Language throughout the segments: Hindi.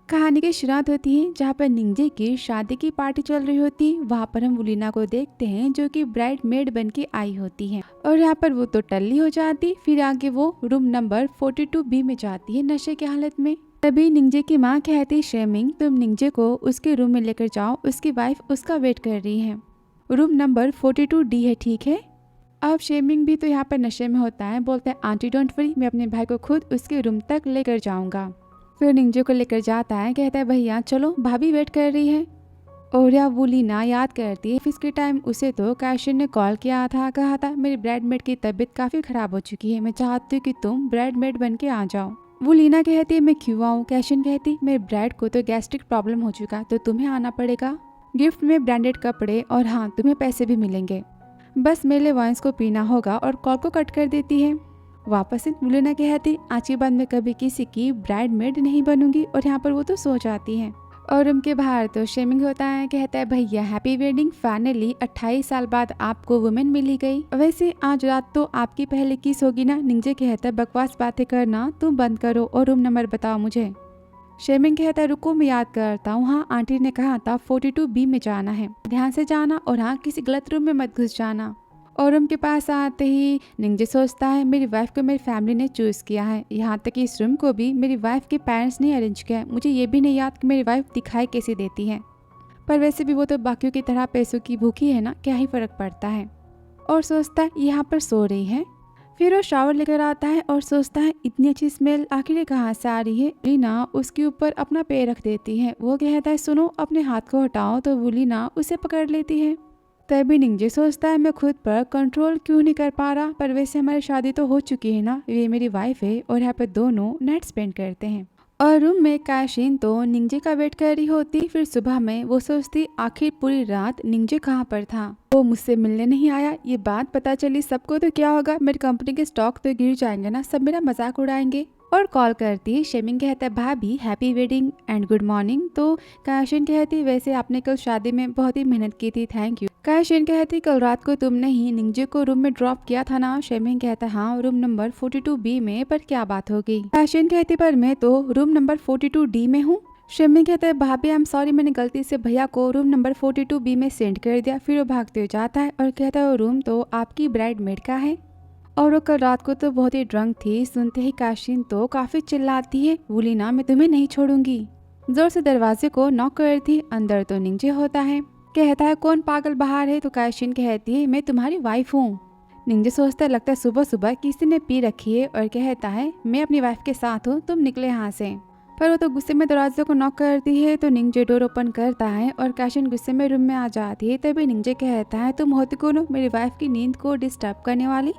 कहानी की शुरुआत होती है जहाँ पर निंजे की शादी की पार्टी चल रही होती है। वहाँ पर हम वुलीना को देखते हैं जो कि ब्राइड मेड बन के आई होती है और यहाँ पर वो तो टल्ली हो जाती। फिर आगे वो रूम नंबर 42B में जाती है नशे की हालत में। तभी निंजे की माँ कहती, शेमिंग तुम निंजे को उसके रूम में लेकर जाओ, उसकी वाइफ उसका वेट कर रही है। रूम नंबर 42D है, ठीक है। अब शेमिंग भी तो यहाँ पर नशे में होता है, बोलता है आंटी डोंट वरी, मैं अपने भाई को खुद उसके रूम तक लेकर जाऊंगा। फिर निंजे को लेकर जाता है, कहता है भैया चलो भाभी वेट कर रही है। और या वुलीना याद करती है इसके टाइम उसे तो कैशिन ने कॉल किया था, कहा था मेरी ब्राइडमेड की तबीयत काफी खराब हो चुकी है, मैं चाहती हूँ कि तुम ब्राइडमेड बन के आ जाओ। वुलीना कहती है मैं क्यों आऊँ। कैशिन कहती मेरी ब्राइड को तो गैस्ट्रिक प्रॉब्लम हो चुका तो तुम्हें आना पड़ेगा, गिफ्ट में ब्रांडेड कपड़े और हाँ तुम्हें पैसे भी मिलेंगे, बस मेरे वाइन्स को पीना होगा। और कॉल को कट कर देती है। वापस से वुलीना कहती आज के बाद मैं कभी किसी की ब्राइड मेड नहीं बनूंगी। और यहाँ पर वो तो सो जाती है। और उनके बाहर तो शेमिंग होता है, कहता है भैया हैप्पी वेडिंग, फाइनली 28 साल बाद आपको वुमेन मिली गई। वैसे आज रात तो आपकी पहली किस होगी ना। निंजे कहता है बकवास बातें करना तुम बंद करो और रूम नंबर बताओ मुझे। शेमिंग कहता है रुको मैं याद करता हूँ, हाँ आंटी ने कहा था 42B में जाना है, ध्यान से जाना और हाँ किसी गलत रूम में मत घुस जाना। और रूम के पास आते ही निंजे सोचता है मेरी वाइफ को मेरी फैमिली ने चूज किया है, यहाँ तक कि इस रूम को भी मेरी वाइफ के पेरेंट्स ने अरेंज किया है। मुझे ये भी नहीं याद कि मेरी वाइफ दिखाई कैसे देती है, पर वैसे भी वो तो बाकियों की तरह पैसों की भूखी है ना, क्या ही फर्क पड़ता है। और सोचता है यहाँ पर सो रही है। फिर वो शावर लेकर आता है और सोचता है इतनी अच्छी स्मेल आखिर कहाँ से आ रही है। वुलीना उसके ऊपर अपना पैर रख देती है। वो कहता है सुनो अपने हाथ को हटाओ, तो वुलीना उसे पकड़ लेती है। तभी निंजे सोचता है मैं खुद पर कंट्रोल क्यों नहीं कर पा रहा, पर वैसे हमारी शादी तो हो चुकी है ना, ये मेरी वाइफ है और यहाँ पे दोनों नाइट स्पेंड करते हैं। और रूम में कैशिन तो निंजे का वेट कर रही होती। फिर सुबह में वो सोचती आखिर पूरी रात निंजे कहाँ पर था, वो मुझसे मिलने नहीं आया। ये बात पता चली सबको तो क्या होगा, मेरी कंपनी के स्टॉक तो गिर जाएंगे ना, सब मेरा मजाक उड़ाएंगे। और कॉल करती शेमिंग कहता है भाभी happy wedding and good morning. तो कैशिन कहती वैसे आपने कल शादी में बहुत ही मेहनत की थी, थैंक यू। कैशिन कहती कल रात को तुमने ही निंजे को रूम में ड्रॉप किया था ना। शेमिंग कहता हाँ रूम नंबर 42B में, पर क्या बात हो गई। कैशिन कहती पर मैं तो रूम नंबर 42D में हूँ। शेमिंग कहता है भाभी आई एम सॉरी, मैंने गलती से भैया को रूम नंबर 42B में सेंड कर दिया। फिर वो भागते हुए जाता है और कहता है वो रूम तो आपकी ब्राइड मेड का है। और वो कल रात को तो बहुत ही ड्रंक थी। सुनते ही कैशिन तो काफी चिल्लाती है वुलीना मैं तुम्हें नहीं छोड़ूंगी। जोर से दरवाजे को नॉक करती, अंदर तो निंजे होता है। कहता है कौन पागल बाहर है। तो कैशिन कहती है मैं तुम्हारी वाइफ हूँ। निंजे सोचता है लगता है सुबह सुबह किसी ने पी रखी है और कहता है मैं अपनी वाइफ के साथ हूँ, तुम निकले यहाँ से। पर वो तो गुस्से में दरवाजे को नॉक करती है। तो निंजे डोर ओपन करता है और कैशिन गुस्से में रूम में आ जाती है। तभी निंजे कहता है तुम होती कौन हो मेरी वाइफ की नींद को डिस्टर्ब करने वाली।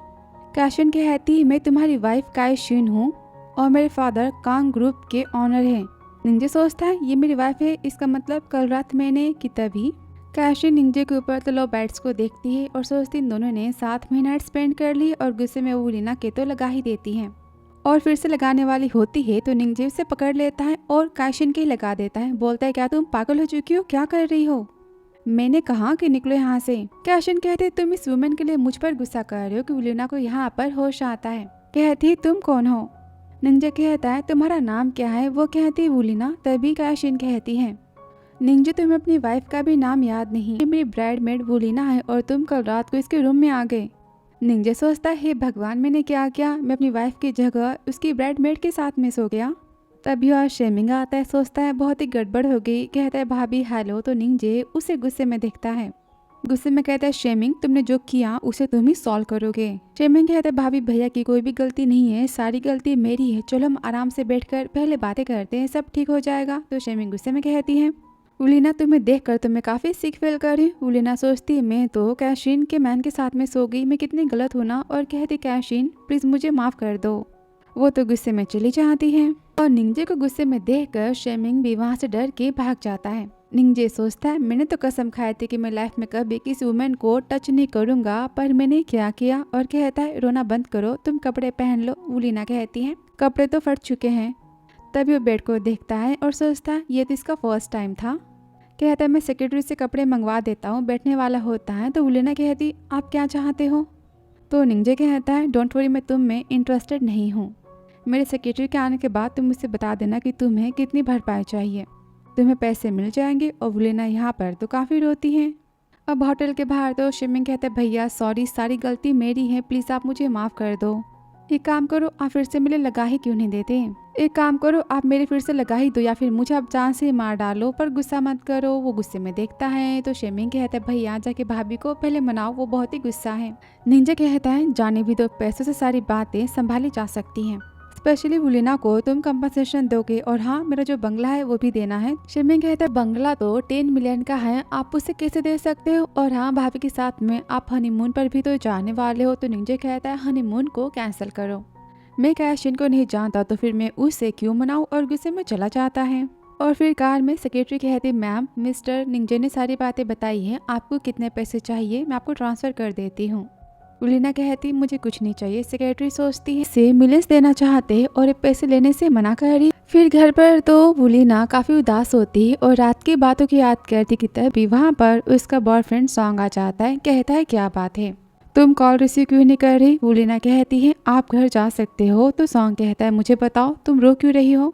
कैशिन कहती मैं तुम्हारी वाइफ कैशिन हूँ और मेरे फादर कांग ग्रुप के ऑनर हैं। निंजे सोचता है ये मेरी वाइफ है, इसका मतलब कल रात मैंने की। तभी कैशिन निंजे के ऊपर तो लो बैट्स को देखती है और सोचती इन दोनों ने साथ में नाइट स्पेंड कर ली। और गुस्से में वो वुलीना के तो लगा ही देती है और फिर से लगाने वाली होती है तो निंजे उसे पकड़ लेता है और कैशिन के लगा देता है। बोलता है क्या तुम पागल हो चुकी हो, क्या कर रही हो, मैंने कहा कि निकलो यहाँ से। कैशिन कहते तुम इस वुमेन के लिए मुझ पर गुस्सा कर रहे हो कि वुलीना को यहाँ पर होश आता है। कहती तुम कौन हो। निंजे कहता है तुम्हारा नाम क्या है। वो कहती वुलीना। तभी कैशिन कहती है निंजे तुम्हें अपनी वाइफ का भी नाम याद नहीं, मेरी ब्राइड मेड वुलीना है और तुम कल रात को इसके रूम में आ गए। निंजे सोचता है भगवान मैंने क्या किया, मैं अपनी वाइफ की जगह उसकी ब्राइड मेड के साथ में सो गया। तभी वह शेमिंग आता है, सोचता है बहुत ही गड़बड़ हो गई। कहता है भाभी हेलो। तो निंजे उसे गुस्से में देखता है। गुस्से में कहता है शेमिंग तुमने जो किया उसे तुम ही सॉल्व करोगे। शेमिंग कहता है भाभी भैया की कोई भी गलती नहीं है, सारी गलती मेरी है, चलो हम आराम से बैठकर पहले बातें करते हैं, सब ठीक हो जाएगा। तो शेमिंग गुस्से में कहती है वुलीना तुम्हें देखकर तो मैं काफी सीख फील कर रही हूँ। वुलीना सोचती मैं तो कैशिन के मैन के साथ में सो गई, मैं कितनी गलत हूँ ना। और कहती कैशिन प्लीज मुझे माफ कर दो। वो तो गुस्से में चली जाती है और निंजे को गुस्से में देखकर शेमिंग भी वहाँ से डर के भाग जाता है। निंजे सोचता है मैंने तो कसम खाई थी कि मैं लाइफ में कभी किसी वुमेन को टच नहीं करूंगा, पर मैंने क्या किया। और कहता है रोना बंद करो, तुम कपड़े पहन लो। वुलीना कहती है कपड़े तो फट चुके हैं। तभी वो बेड को देखता है और सोचता है ये तो इसका फर्स्ट टाइम था। कहता है मैं सेक्रेटरी से कपड़े मंगवा देता हूँ, बैठने वाला होता है। तो वुलीना कहती आप क्या चाहते हो। तो निंजे कहता है डोंट वरी मैं तुम में इंटरेस्टेड नहीं हूँ। मेरे सेक्रेटरी के आने के बाद तुम मुझसे बता देना कि तुम्हें कितनी भरपाई चाहिए। तुम्हें पैसे मिल जाएंगे। और वुलिना यहाँ पर तो काफ़ी रोती हैं। अब होटल के बाहर तो शिमिंग कहते भैया सॉरी, सारी गलती मेरी है, प्लीज़ आप मुझे माफ़ कर दो। एक काम करो, आप फिर से मेरे लगा ही क्यों नहीं देते? एक काम करो, आप मेरे फिर से लगा ही दो या फिर मुझे आप जान से मार डालो, पर गुस्सा मत करो। वो गुस्से में देखता है तो शिमिंग कहता है भैया जाके भाभी को पहले मनाओ, वो बहुत ही गुस्सा है। निंजा कहता है जाने भी दो, पैसों से सारी बातें संभाली जा सकती हैं। स्पेशली वुलिना को तुम कंपनसेशन दोगे और हाँ मेरा जो बंगला है वो भी देना है। शिमिंग कहता है बंगला तो 10 मिलियन का है, आप उसे कैसे दे सकते हो? और हाँ भाभी के साथ में आप हनीमून पर भी तो जाने वाले हो। तो निंजा कहता है हनीमून को कैंसिल करो, मैं कैशिन को नहीं जानता तो फिर मैं उससे क्यों मनाऊं? और गुस्से में चला जाता है। और फिर कार में सेक्रेटरी कहती मैम मिस्टर निंजा ने सारी बातें बताई हैं, आपको कितने पैसे चाहिए मैं आपको ट्रांसफर कर देती हूँ। वुलिना कहती मुझे कुछ नहीं चाहिए। सेक्रेटरी सोचती है से मिलियंस देना चाहते और पैसे लेने से मना कर रही। फिर घर पर तो वुलिना काफी उदास होती है और रात की बातों की याद करती कि तभी वहाँ पर उसका बॉयफ्रेंड सॉन्ग आ जाता है। कहता है क्या बात है, तुम कॉल रिसीव क्यों नहीं कर रही? वुलिना कहती है आप घर जा सकते हो। तो सॉन्ग कहता है मुझे बताओ तुम रो क्यों रही हो?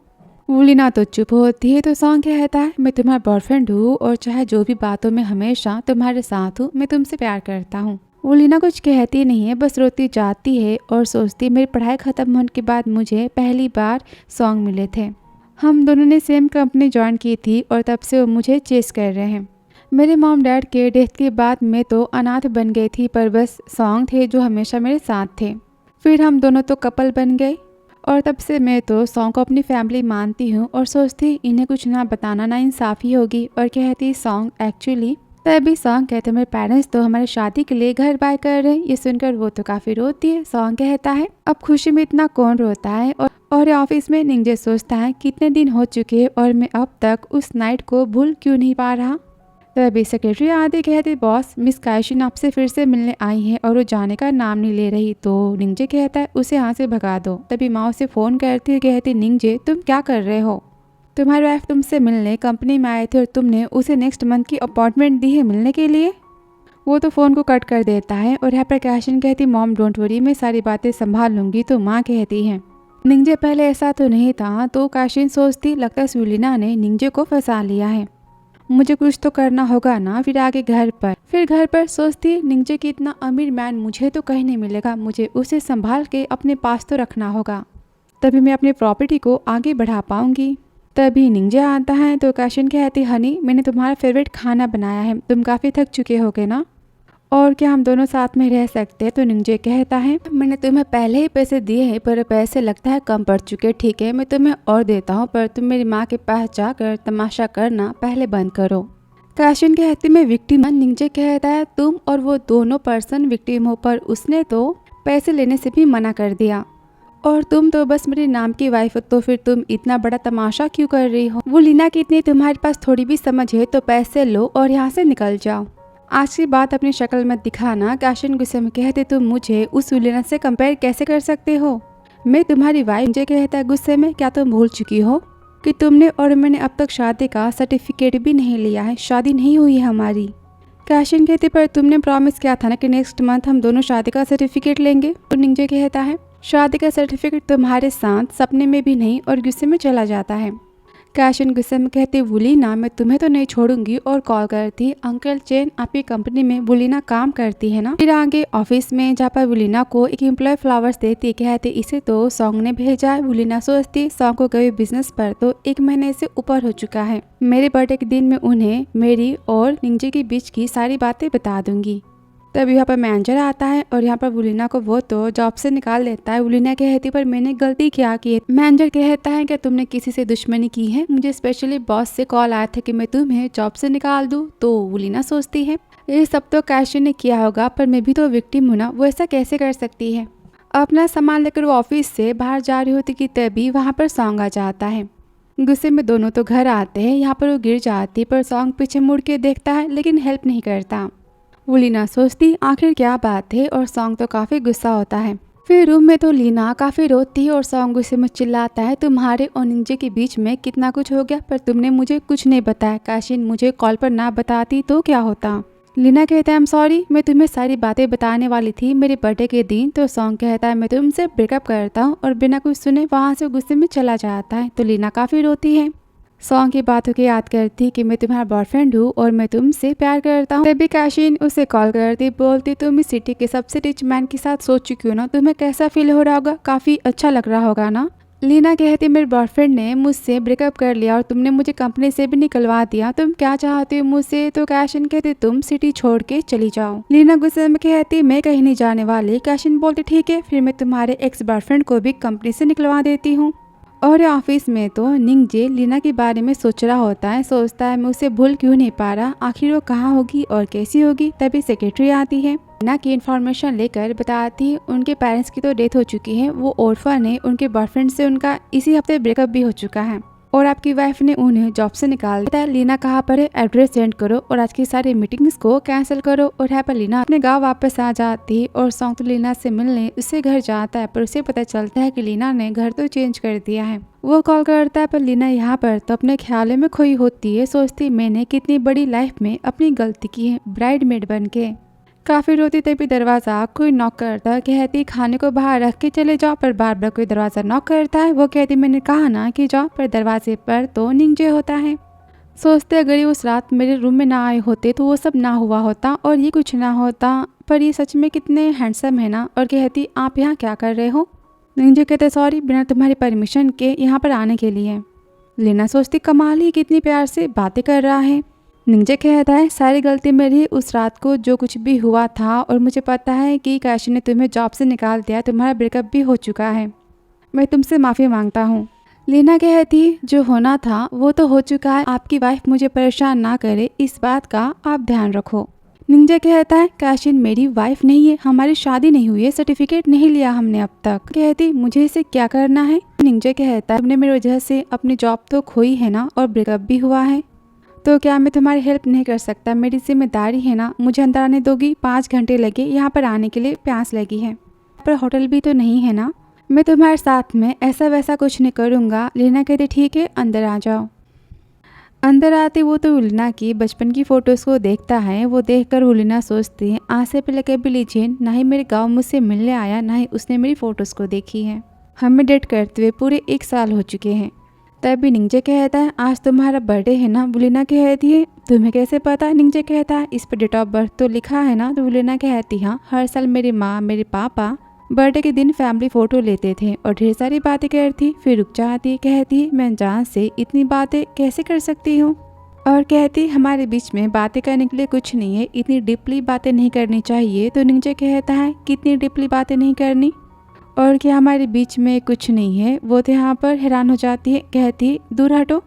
वुलिना तो चुप होती है। तो सॉन्ग कहता है मैं तुम्हारा बॉयफ्रेंड हूँ और चाहे जो भी बातों में हमेशा तुम्हारे साथ हूँ, मैं तुमसे प्यार करता हूँ। वुलिना कुछ कहती नहीं है, बस रोती जाती है और सोचती मेरी पढ़ाई खत्म होने के बाद मुझे पहली बार सॉन्ग मिले थे, हम दोनों ने सेम कंपनी ज्वाइन की थी और तब से वो मुझे चेस कर रहे हैं। मेरे मॉम डैड के डेथ के बाद मैं तो अनाथ बन गई थी, पर बस सॉन्ग थे जो हमेशा मेरे साथ थे। फिर हम दोनों तो कपल बन गए और तब से मैं तो सॉन्ग को अपनी फैमिली मानती हूँ और सोचती इन्हें कुछ ना बताना ना इंसाफी होगी। और कहती सॉन्ग एक्चुअली तभी सॉन्ग कहते मेरे पेरेंट्स तो हमारी शादी के लिए घर बाय कर रहे हैं। ये सुनकर वो तो काफी रोती है। सॉन्ग कहता है अब खुशी में इतना कौन रोता है? और ऑफिस में निंजा सोचता है कितने दिन हो चुके और मैं अब तक उस नाइट को भूल क्यों नहीं पा रहा। तभी सेक्रेटरी आदि कहती बॉस मिस कैशिन आपसे फिर से मिलने आई है और वो जाने का नाम नहीं ले रही। तो निंजा कहता है उसे यहाँ से भगा दो। तभी माँ उसे फोन करती है, कहती निंजा तुम क्या कर रहे हो? तुम्हारी वाइफ तुमसे मिलने कंपनी में आए थे और तुमने उसे नेक्स्ट मंथ की अपॉइंटमेंट दी है मिलने के लिए। वो तो फ़ोन को कट कर देता है और यहाँ पर कैशिन कहती मॉम डोंट वरी, मैं सारी बातें संभाल लूंगी। तो माँ कहती है निंजा पहले ऐसा तो नहीं था। तो कैशिन सोचती लगता है वुलिना ने निंजा को फंसा लिया है, मुझे कुछ तो करना होगा ना। फिर आगे घर पर सोचती निंजा की इतना अमीर मैन मुझे तो कहीं नहीं मिलेगा, मुझे उसे संभाल के अपने पास तो रखना होगा, तभी मैं अपनी प्रॉपर्टी को आगे बढ़ा पाऊंगी। तभी निंजा आता है तो कैशिन कहती हनी मैंने तुम्हारा फेवरेट खाना बनाया है, तुम काफ़ी थक चुके होगे ना, और क्या हम दोनों साथ में रह सकते हैं? तो निंजा कहता है मैंने तुम्हें पहले ही पैसे दिए हैं पर पैसे लगता है कम पड़ चुके, ठीक है मैं तुम्हें और देता हूँ, पर तुम मेरी माँ के पास जाकर तमाशा करना पहले बंद करो। कैशिन कहती मैं विक्टिम। निंजा कहता है तुम और वो दोनों पर्सन विक्टिम हो, पर उसने तो पैसे लेने से भी मना कर दिया और तुम तो बस मेरे नाम की वाइफ हो, तो फिर तुम इतना बड़ा तमाशा क्यों कर रही हो? वुलिना की इतनी तुम्हारे पास थोड़ी भी समझ है तो पैसे लो और यहाँ से निकल जाओ, आज की बात अपनी शक्ल मत दिखाना। कैशिन गुस्से में कहते तुम मुझे उस वुलिना से कंपेयर कैसे कर सकते हो, मैं तुम्हारी वाइफ। मुझे कहता है गुस्से में क्या तुम भूल चुकी हो कि तुमने और मैंने अब तक शादी का सर्टिफिकेट भी नहीं लिया है, शादी नहीं हुई है हमारी। कैशिन कहती पर तुमने प्रॉमिस किया था ना कि नेक्स्ट मंथ हम दोनों शादी का सर्टिफिकेट लेंगे। तो निंजा कहता है शादी का सर्टिफिकेट तुम्हारे साथ सपने में भी नहीं, और गुस्से में चला जाता है। कैशिन गुस्से में कहती वुलिना मैं तुम्हें तो नहीं छोड़ूंगी, और कॉल करती अंकल चेन आपकी कंपनी में वुलिना काम करती है ना। फिर आगे ऑफिस में जहाँ पर वुलिना को एक एम्प्लॉय फ्लावर्स देती, कहते इसे तो सॉन्ग ने भेजा है। वुलिना सोचती सॉन्ग को गए बिजनेस पर तो 1 महीने से ऊपर हो चुका है, मेरे बर्थडे के दिन में उन्हें मेरी और निंजा के बीच की सारी बातें बता दूंगी। तब यहाँ पर मैनेजर आता है और यहाँ पर वुलिना को वो तो जॉब से निकाल देता है। वुलिना कहती पर मैंने गलती क्या की है? मैनेजर कहता है कि तुमने किसी से दुश्मनी की है, मुझे स्पेशली बॉस से कॉल आया था कि मैं तुम्हें जॉब से निकाल दूं। तो वुलिना सोचती है ये सब तो कैशिन ने किया होगा, पर मैं भी तो विक्टिम हूं ना, वो ऐसा कैसे कर सकती है? अपना सामान लेकर वो ऑफिस से बाहर जा रही होती कि तभी वहाँ पर सॉन्ग आ जाता है। गुस्से में दोनों तो घर आते हैं। यहाँ पर वो गिर जाती पर सॉन्ग पीछे मुड़ के देखता है लेकिन हेल्प नहीं करता। वुलिना सोचती आखिर क्या बात है, और सॉन्ग तो काफी गुस्सा होता है। फिर रूम में तो लीना काफी रोती है और सॉन्ग गुस्से में चिल्लाता है तुम्हारे और निंजा के बीच में कितना कुछ हो गया, पर तुमने मुझे कुछ नहीं बताया। कैशिन मुझे कॉल पर ना बताती तो क्या होता? लीना कहता है, आई एम सॉरी, मैं तुम्हें सारी बातें बताने वाली थी मेरे बर्थडे के दिन। तो सॉन्ग कहता है, मैं तुमसे ब्रेकअप करता हूँ, और बिना कुछ सुने वहाँ से गुस्से में चला जाता है। तो लीना काफ़ी रोती है, सॉन्ग की बातों की याद करती कि मैं तुम्हारा बॉयफ्रेंड हूँ और मैं तुमसे प्यार करता हूँ। तभी काशिन उसे कॉल करती, बोलती तुम इस सिटी के सबसे रिच मैन के साथ सो चुकी हो ना, तुम्हें कैसा फील हो रहा होगा, काफ़ी अच्छा लग रहा होगा ना। लीना कहती, मेरे बॉयफ्रेंड ने मुझसे ब्रेकअप कर लिया और तुमने मुझे कंपनी से भी निकलवा दिया, तुम क्या चाहती हो मुझसे। तो काशिन कहती, तुम सिटी छोड़ के चली जाओ। लीना गुस्से में कहती, मैं कहीं नहीं जाने वाली। काशिन बोलती, ठीक है, फिर मैं तुम्हारे एक्स बॉयफ्रेंड को भी कंपनी से निकलवा देती हूँ। और ऑफिस में तो निंगजे लीना के बारे में सोच रहा होता है, सोचता है मैं उसे भूल क्यों नहीं पा रहा, आखिर वो कहाँ होगी और कैसी होगी। तभी सेक्रेटरी आती है, लीना की इन्फॉर्मेशन लेकर बताती उनके पेरेंट्स की तो डेथ हो चुकी है, वो ऑर्फन है, उनके बॉयफ्रेंड से उनका इसी हफ्ते ब्रेकअप भी हो चुका है और आपकी वाइफ ने उन्हें जॉब से निकाल दिया। लीना कहाँ पर है, एड्रेस सेंड करो और आज की सारी मीटिंग्स को कैंसिल करो। और यहाँ पर लीना अपने गांव वापस आ जाती है और सॉन्ग तो लीना से मिलने उससे घर जाता है, पर उसे पता चलता है कि लीना ने घर तो चेंज कर दिया है। वो कॉल करता है, पर लीना यहाँ पर तो अपने ख्यालों में खोई होती है, सोचती मैंने कितनी बड़ी लाइफ में अपनी गलती की है ब्राइड मेड बन के। काफी रोती तभी दरवाजा कोई नॉक करता है, कहती खाने को बाहर रख के चले जाओ, पर बार बार कोई दरवाजा नॉक करता है। वो कहती मैंने कहा ना कि जाओ, पर दरवाजे पर तो निंजे होता है। सोचते अगर ये उस रात मेरे रूम में ना आए होते तो वो सब ना हुआ होता और ये कुछ ना होता, पर ये सच में कितने हैंडसम है ना। और कहती आप यहाँ क्या कर रहे हो। निंजे कहते सॉरी, बिना तुम्हारी परमिशन के यहाँ पर आने के लिए। लीना सोचती कमाल ही कितनी प्यार से बातें कर रहा है। निंजे कहता है सारी गलती मेरी, उस रात को जो कुछ भी हुआ था, और मुझे पता है कि काशी ने तुम्हें जॉब से निकाल दिया, तुम्हारा ब्रेकअप भी हो चुका है, मैं तुमसे माफ़ी मांगता हूँ। लीना कहती जो होना था वो तो हो चुका है, आपकी वाइफ मुझे परेशान ना करे इस बात का आप ध्यान रखो। निंजा कहता है काशिन मेरी वाइफ नहीं है, हमारी शादी नहीं हुई है, सर्टिफिकेट नहीं लिया हमने अब तक। कहती मुझे इसे क्या करना है। निंजा कहता है तुमने मेरी वजह से अपनी जॉब तो खोई है ना और ब्रेकअप भी हुआ है, तो क्या मैं तुम्हारी हेल्प नहीं कर सकता, मेरी जिम्मेदारी है ना। मुझे अंदर आने दोगी, 5 घंटे लगे यहाँ पर आने के लिए, प्यास लगी है, पर होटल भी तो नहीं है ना। मैं तुम्हारे साथ में ऐसा वैसा कुछ नहीं करूँगा। लीना कहती ठीक है अंदर आ जाओ। अंदर आते वो तो लीना की बचपन की फ़ोटोज़ को देखता है। वो देखकर वो लीना सोचती है आज से पहले कभी लीजिए ना ही मेरे गांव मुझसे मिलने आया, ना ही उसने मेरी फ़ोटोज़ को देखी है। हमें डेट करते हुए पूरे 1 साल हो चुके हैं। तभी निंजे कहता है आज तुम्हारा बर्थडे है ना। बुलिना कहती है तुम्हें कैसे पता। निंजे कहता है इस पर डेट ऑफ बर्थ तो लिखा है ना। तो बुलिना कहती हाँ, हर साल मेरी माँ मेरे पापा बर्थडे के दिन फैमिली फ़ोटो लेते थे और ढेर सारी बातें करती। फिर रुक जाती, कहती मैं जान से इतनी बातें कैसे कर सकती हूँ, और कहती हमारे बीच में बातें करने के लिए कुछ नहीं है, इतनी डीपली बातें नहीं करनी चाहिए। तो निंजे कहता है कितनी डीपली बातें नहीं करनी, और क्या हमारे बीच में कुछ नहीं है। वो तो यहाँ पर हैरान हो जाती है, कहती दूर हटो,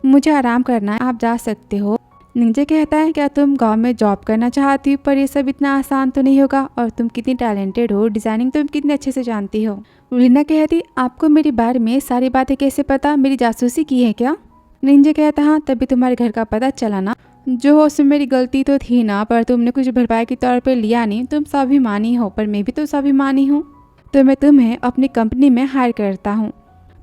मुझे आराम करना है, आप जा सकते हो। निंजे कहता है क्या तुम गांव में जॉब करना चाहती हो, पर ये सब इतना आसान तो नहीं होगा, और तुम कितनी टैलेंटेड हो, डिज़ाइनिंग तुम कितने अच्छे से जानती हो। लीना कहती आपको मेरे बारे में सारी बातें कैसे पता, मेरी जासूसी की है क्या। निंजे कहता हाँ, तभी तुम्हारे घर का पता चला ना। जो हो उसमें मेरी गलती तो थी ना, पर तुमने कुछ भरपाई के तौर पर लिया नहीं। तुम स्वाभिमानी हो, पर मैं भी तो स्वाभिमानी हूँ, तो मैं तुम्हें अपनी कंपनी में हायर करता हूँ।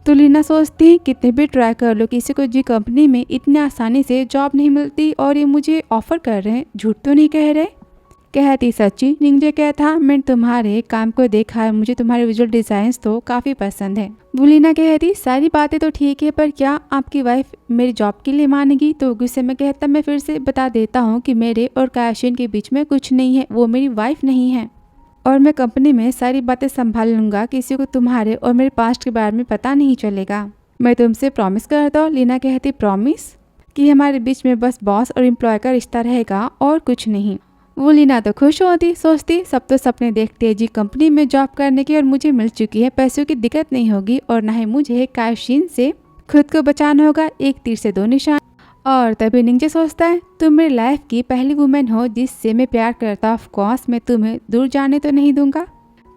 तो लीना सोचती है कितने भी ट्राई कर लो, किसी को जी कंपनी में इतनी आसानी से जॉब नहीं मिलती, और ये मुझे ऑफर कर रहे हैं, झूठ तो नहीं कह रहे। कहती सच्ची। निंजे कहता मैंने तुम्हारे काम को देखा है, मुझे तुम्हारे विजुअल डिज़ाइंस तो काफ़ी पसंद है। बुलिना कहती सारी बातें तो ठीक है, पर क्या आपकी वाइफ मेरी जॉब के लिए मानेगी। तो गुस्से में कहता मैं फिर से बता देता हूँ कि मेरे और काशिन के बीच में कुछ नहीं है, वो मेरी वाइफ नहीं है, और मैं कंपनी में सारी बातें संभाल लूँगा, किसी को तुम्हारे और मेरे पास्ट के बारे में पता नहीं चलेगा, मैं तुमसे प्रॉमिस करता हूँ। लीना कहती प्रॉमिस कि हमारे बीच में बस बॉस और एम्प्लॉय का रिश्ता रहेगा और कुछ नहीं। वो लीना तो खुश होती, सोचती सब तो सपने देखते हैं जी कंपनी में जॉब करने की, और मुझे मिल चुकी है, पैसों की दिक्कत नहीं होगी, और ना ही मुझे काशिन से खुद को बचाना होगा, एक तीर से 2 निशान। और तभी निंजे सोचता है तुम मेरी लाइफ की पहली वुमेन हो जिससे मैं प्यार करता, ऑफ कोर्स मैं तुम्हें दूर जाने तो नहीं दूंगा।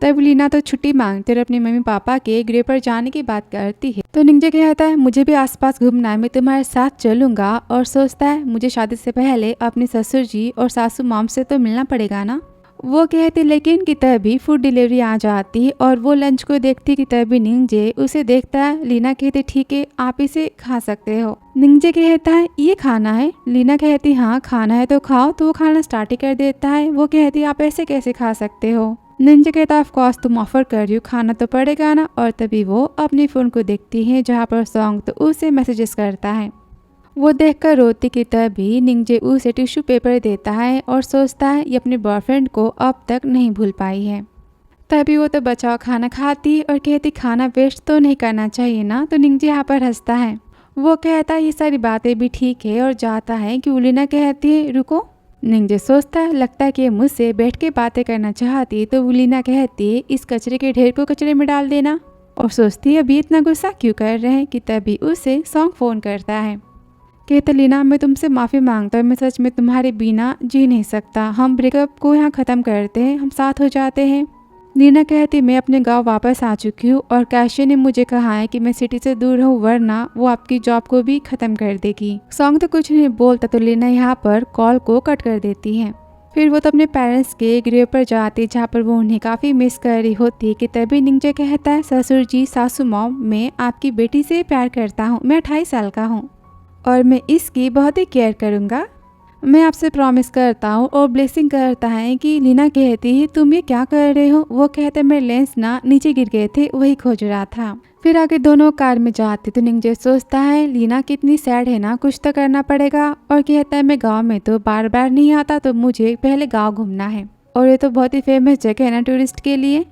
तब लीना तो छुट्टी मांगते और अपने मम्मी पापा के गृह पर जाने की बात करती है। तो निंजे कहता है मुझे भी आसपास घूमना है, मैं तुम्हारे साथ चलूंगा, और सोचता है मुझे शादी से पहले अपने ससुर जी और सासू मॉम से तो मिलना पड़ेगा ना। वो कहती लेकिन कि तभी फूड डिलीवरी आ जाती और वो लंच को देखती कि तभी निंजे उसे देखता है। लीना कहती ठीक है आप इसे खा सकते हो। निंजे कहता है ये खाना है। लीना कहती हाँ खाना है तो खाओ। तो वो खाना स्टार्ट ही कर देता है। वो कहती आप ऐसे कैसे खा सकते हो। निंजा कहता ऑफ कोर्स तुम ऑफर कर रही हो खाना तो पड़ेगा ना। और तभी वो अपनी फोन को देखती है जहाँ पर सॉन्ग तो उसे मैसेजेस करता है। वो देखकर रोती कि तभी निंजे उसे टिश्यू पेपर देता है और सोचता है ये अपने बॉयफ्रेंड को अब तक नहीं भूल पाई है। तभी वो तो बचाओ खाना खाती और कहती खाना वेस्ट तो नहीं करना चाहिए ना। तो निंजे यहाँ पर हंसता है। वो कहता है ये सारी बातें भी ठीक है और जाता है कि उलिना कहती है रुको। निंजे सोचता है लगता है कि मुझसे बैठ के बातें करना चाहती। तो उलिना कहती है इस कचरे के ढेर को कचरे में डाल देना। और सोचती है अभी इतना गुस्सा क्यों कर रहे हैं कि तभी उसे सॉन्ग फोन करता है। कहता लीना मैं तुमसे माफ़ी मांगता हूँ मैं सच में तुम्हारे बिना जी नहीं सकता। हम ब्रेकअप को यहाँ ख़त्म करते हैं हम साथ हो जाते हैं। लीना कहती मैं अपने गांव वापस आ चुकी हूँ और कैशे ने मुझे कहा है कि मैं सिटी से दूर रहूँ वरना वो आपकी जॉब को भी ख़त्म कर देगी। सॉन्ग तो कुछ नहीं बोलता तो लीना यहाँ पर कॉल को कट कर देती है। फिर वो तो अपने पेरेंट्स के गृह पर जाती जहाँ पर वो उन्हें काफ़ी मिस कर रही होती कि तभी निंजा कहता है ससुर जी सासू मॉम मैं आपकी बेटी से प्यार करता हूँ। मैं 28 साल का हूँ और मैं इसकी बहुत ही केयर करूँगा। मैं आपसे प्रॉमिस करता हूँ। और ब्लेसिंग करता है कि लीना कहती है तुम ये क्या कर रहे हो। वो कहते मेरे लेंस ना नीचे गिर गए थे वही खोज रहा था। फिर आगे दोनों कार में जाते तो निंजे सोचता है लीना कितनी सैड है ना कुछ तो करना पड़ेगा। और कहता है मैं गाँव में तो बार बार नहीं आता तो मुझे पहले गाँव घूमना है और ये तो बहुत ही फेमस जगह है ना टूरिस्ट के लिए।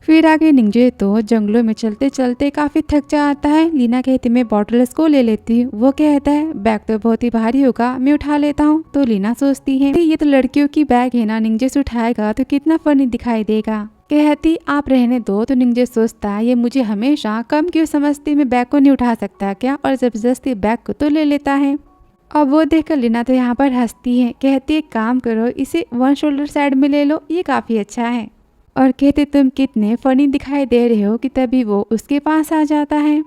फिर आगे निंजे तो जंगलों में चलते चलते काफी थक जाता है। लीना कहती मैं बॉटल्स को ले लेती हूँ। वो कहता है बैग तो बहुत ही भारी होगा मैं उठा लेता हूँ। तो लीना सोचती है ये तो लड़कियों की बैग है ना निंजे से उठाएगा तो कितना फनी दिखाई देगा। कहती आप रहने दो। तो निंजे सोचता है ये मुझे हमेशा कम क्यों समझती मैं बैग को नहीं उठा सकता क्या और जबरदस्ती बैग को तो ले लेता है। अब वो देखकर लीना तो यहाँ पर हंसती है। कहती है काम करो इसे वन शोल्डर साइड में ले लो ये काफी अच्छा है। और कहते तुम कितने फनी दिखाई दे रहे हो कि तभी वो उसके पास आ जाता है।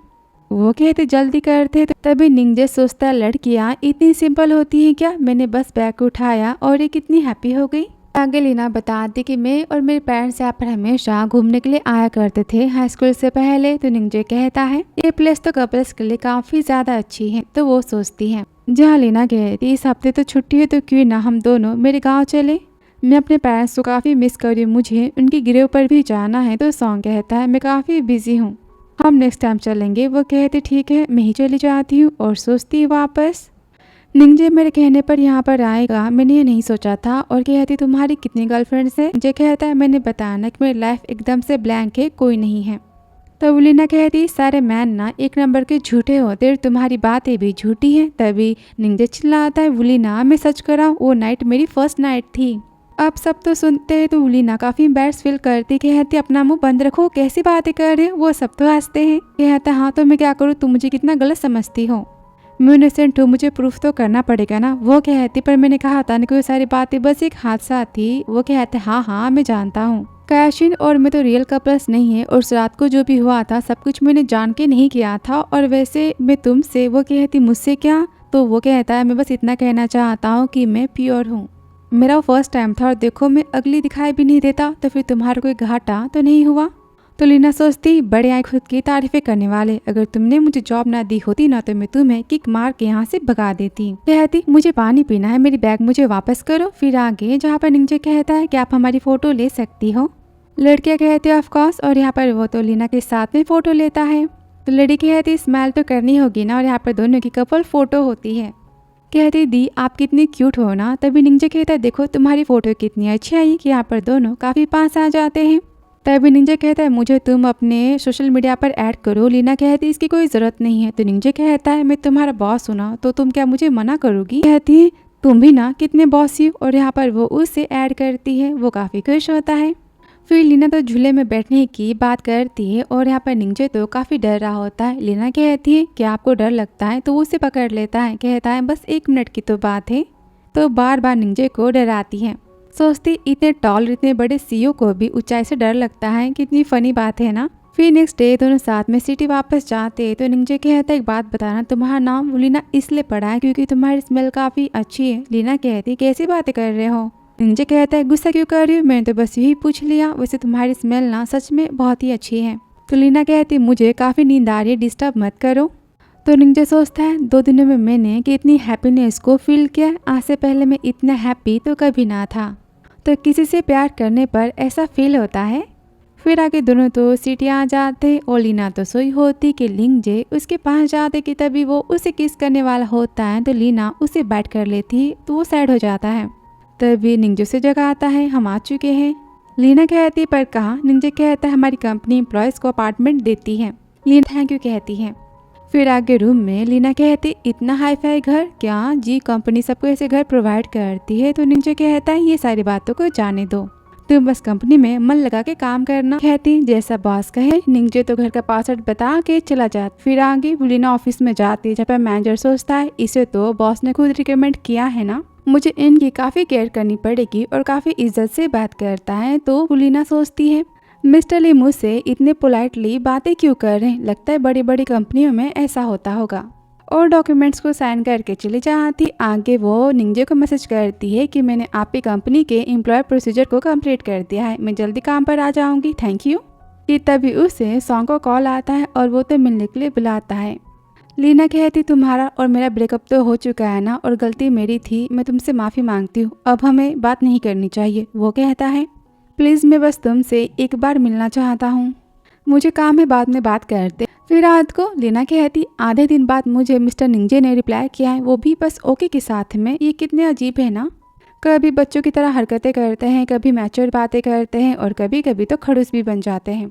वो कहते जल्दी करते तभी निंजे सोचता लड़कियां इतनी सिंपल होती हैं क्या। मैंने बस बैग उठाया और ये कितनी हैप्पी हो गई। आगे लीना बताती कि मैं और मेरे पेरेंट्स यहाँ पर हमेशा घूमने के लिए आया करते थे हाई स्कूल से पहले। तो निंजे कहता है ये प्लेस तो कपल्स के लिए काफी ज्यादा अच्छी है। तो वो सोचती है जहाँ लीना कहती इस हफ्ते तो छुट्टी है तो क्यों ना हम दोनों मेरे गाँव चले। मैं अपने पेरेंट्स को काफ़ी मिस कर रही हूँ मुझे उनकी गिरह पर भी जाना है। तो सॉन्ग कहता है मैं काफ़ी बिजी हूँ हम नेक्स्ट टाइम चलेंगे। वो कहते ठीक है मैं ही चली जाती हूँ और सोचती वापस निंजे मेरे कहने पर यहाँ पर आएगा मैंने ये नहीं सोचा था। और कहती तुम्हारी कितनी गर्लफ्रेंड्स हैं। जे कहता है मैंने बताया ना कि मेरी लाइफ एकदम से ब्लैंक है कोई नहीं है। तो उलिना कहती सारे मैन ना एक नंबर के झूठे होते तुम्हारी बातें भी झूठी हैं। तभी निंजे चिल्लाता है उलिना मैं सच कर रहा हूँ वो नाइट मेरी फर्स्ट नाइट थी। अब सब तो सुनते हैं तो उलिना काफी एम्बैरेस फील करती कहती अपना मुंह बंद रखो कैसी बातें कर रहे हो। वो सब तो हंसते हैं। कहता हाँ तो मैं क्या करूँ तुम मुझे कितना गलत समझती हो। मैं इनोसेंट हूँ मुझे प्रूफ तो करना पड़ेगा ना। वो कहती पर मैंने कहा था ना कि वो सारी बातें बस एक हादसा थी। वो कहते हाँ मैं जानता हूँ कैशिन और मैं तो रियल कपल्स नहीं है और उस रात को जो भी हुआ था सब कुछ मैंने जान के नहीं किया था। और वैसे मैं तुमसे। वो कहती मुझसे क्या। तो वो कहता है मैं बस इतना कहना चाहता हूँ कि मैं प्योर हूँ मेरा फर्स्ट टाइम था और देखो मैं अगली दिखाई भी नहीं देता तो फिर तुम्हारा कोई घाटा तो नहीं हुआ। तो लीना सोचती बड़े आए खुद की तारीफें करने वाले अगर तुमने मुझे जॉब ना दी होती ना तो मैं तुम्हें किक मार के यहाँ से भगा देती। कहती मुझे पानी पीना है मेरी बैग मुझे वापस करो। फिर आगे जहाँ पर निंजे कहता है कि आप हमारी फोटो ले सकती हो। लड़कियाँ कहती है ऑफकोर्स और यहाँ पर वो तो लीना के साथ में फोटो लेता है। तो लड़की कहती स्माइल तो करनी होगी ना। और यहाँ पर दोनों की कपल फोटो होती है। कहती दी आप कितनी क्यूट हो ना। तभी निंजा कहता है देखो तुम्हारी फोटो कितनी अच्छी आई कि यहाँ पर दोनों काफी पास आ जाते हैं। तभी निंजा कहता है मुझे तुम अपने सोशल मीडिया पर ऐड करो। लीना कहती इसकी कोई जरूरत नहीं है। तो निंजा कहता है मैं तुम्हारा बॉस हूं ना तो तुम क्या मुझे मना करोगी। कहती है तुम भी ना कितने बॉसी हो। और यहाँ पर वो उससे ऐड करती है। वो काफी खुश होता है। फिर लीना तो झूले में बैठने की बात करती है और यहाँ पर निंजे तो काफी डर रहा होता है। लीना कहती है कि आपको डर लगता है तो वो उसे पकड़ लेता है। कहता है बस 1 मिनट की तो बात है। तो बार बार निंजे को डराती है। सोचती इतने टॉल इतने बड़े सीईओ को भी ऊंचाई से डर लगता है कितनी फनी बात है ना। फिर नेक्स्ट डे दोनों साथ में सिटी वापस जाते तो निंजे कहता है एक बात बताना तुम्हारा नाम लीना इसलिए पड़ा है क्योंकि तुम्हारी स्मेल काफी अच्छी है। लीना कहती कैसी बातें कर रहे हो। निंजे कहता है गुस्सा क्यों कर रही हो, मैंने तो बस यही पूछ लिया, वैसे तुम्हारी स्मेल ना सच में बहुत ही अच्छी है। तो लीना कहती मुझे काफ़ी नींद आ रही है, डिस्टर्ब मत करो। तो निंजे सोचता है 2 दिनों में मैंने कितनी हैप्पीनेस को फील किया, आज से पहले मैं इतना हैप्पी तो कभी ना था। तो किसी से प्यार करने पर ऐसा फील होता है। फिर आगे दोनों तो सीटियाँ आ जाते और लीना तो सोई होती कि निंजे उसके पास जाते कि तभी वो उसे किस करने वाला होता है, तो लीना उसे बैठ कर लेती तो वो सैड हो जाता है। तभी निंजे से जगह आता है, हम आ चुके हैं। लीना कहती पर कहाँ, निंजे कहता है हमारी कंपनी एम्प्लॉयज़ को अपार्टमेंट देती है। लीना थैंक यू कहती है। फिर आगे रूम में लीना कहती इतना हाई फाई घर, क्या जी कंपनी सबको ऐसे घर प्रोवाइड करती है। तो निंजे कहता है ये सारी बातों को जाने दो, तुम बस कंपनी में मन लगा के काम करना। कहती जैसा बॉस कहे। निंजे तो घर का पासवर्ड बता के चला जाता। फिर आगे लीना ऑफिस में जाती जहाँ पर मैनेजर सोचता है इसे तो बॉस ने खुद रिकमेंड किया है ना, मुझे इनकी काफ़ी केयर करनी पड़ेगी और काफ़ी इज्जत से बात करता है। तो लीना सोचती है मिस्टर ली मुझसे इतने पोलाइटली बातें क्यों कर रहे हैं, लगता है बड़ी बड़ी कंपनियों में ऐसा होता होगा। और डॉक्यूमेंट्स को साइन करके चली जाती। आगे वो निंजे को मैसेज करती है कि मैंने आपकी कंपनी के एम्प्लॉय प्रोसीजर को कंप्लीट कर दिया है, मैं जल्दी काम पर आ जाऊंगी, थैंक यू। कि तभी उसे सॉन्ग को कॉल आता है और वो तो मिलने के लिए बुलाता है। लीना कहती तुम्हारा और मेरा ब्रेकअप तो हो चुका है ना, और गलती मेरी थी, मैं तुमसे माफ़ी मांगती हूँ, अब हमें बात नहीं करनी चाहिए। वो कहता है प्लीज़ मैं बस तुमसे एक बार मिलना चाहता हूँ, मुझे काम है, बाद में बात करते। फिर रात को लीना कहती आधे दिन बाद मुझे मिस्टर निंजे ने रिप्लाई किया है, वो भी बस ओके के साथ में। ये कितने अजीब है ना, कभी बच्चों की तरह हरकतें करते हैं, कभी मैच्योर बातें करते हैं और कभी कभी तो खड़ूस भी बन जाते हैं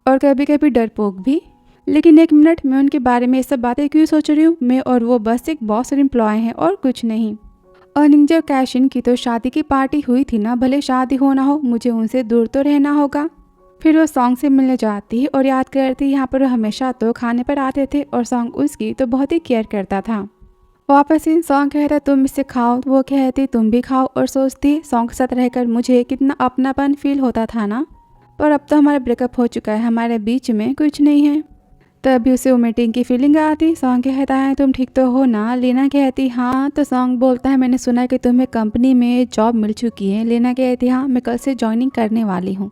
और कभी कभी डरपोक भी। लेकिन एक मिनट, मैं उनके बारे में ये सब बातें क्यों सोच रही हूँ, मैं और वो बस एक बॉस और एम्प्लॉय हैं और कुछ नहीं। और निंजे और कैशिन की तो शादी की पार्टी हुई थी ना, भले शादी हो ना हो, मुझे उनसे दूर तो रहना होगा। फिर वो सॉन्ग से मिलने जाती और याद करती यहाँ पर वो हमेशा तो खाने पर आते थे और सॉन्ग उसकी तो बहुत ही केयर करता था। वापस इन सॉन्ग कहता तुम इससे खाओ, वो कहती तुम भी खाओ, और सोचती सॉन्ग के साथ रहकर मुझे कितना अपनापन फील होता था ना, पर अब तो हमारा ब्रेकअप हो चुका है, हमारे बीच में कुछ नहीं है। तभी उसे वो मीटिंग की फीलिंग आती। सॉन्ग कहता है तुम ठीक तो हो ना, लीना कहती हाँ। तो सॉन्ग बोलता है मैंने सुना कि तुम्हें कंपनी में जॉब मिल चुकी है। लीना कहती हाँ, मैं कल से ज्वाइनिंग करने वाली हूँ।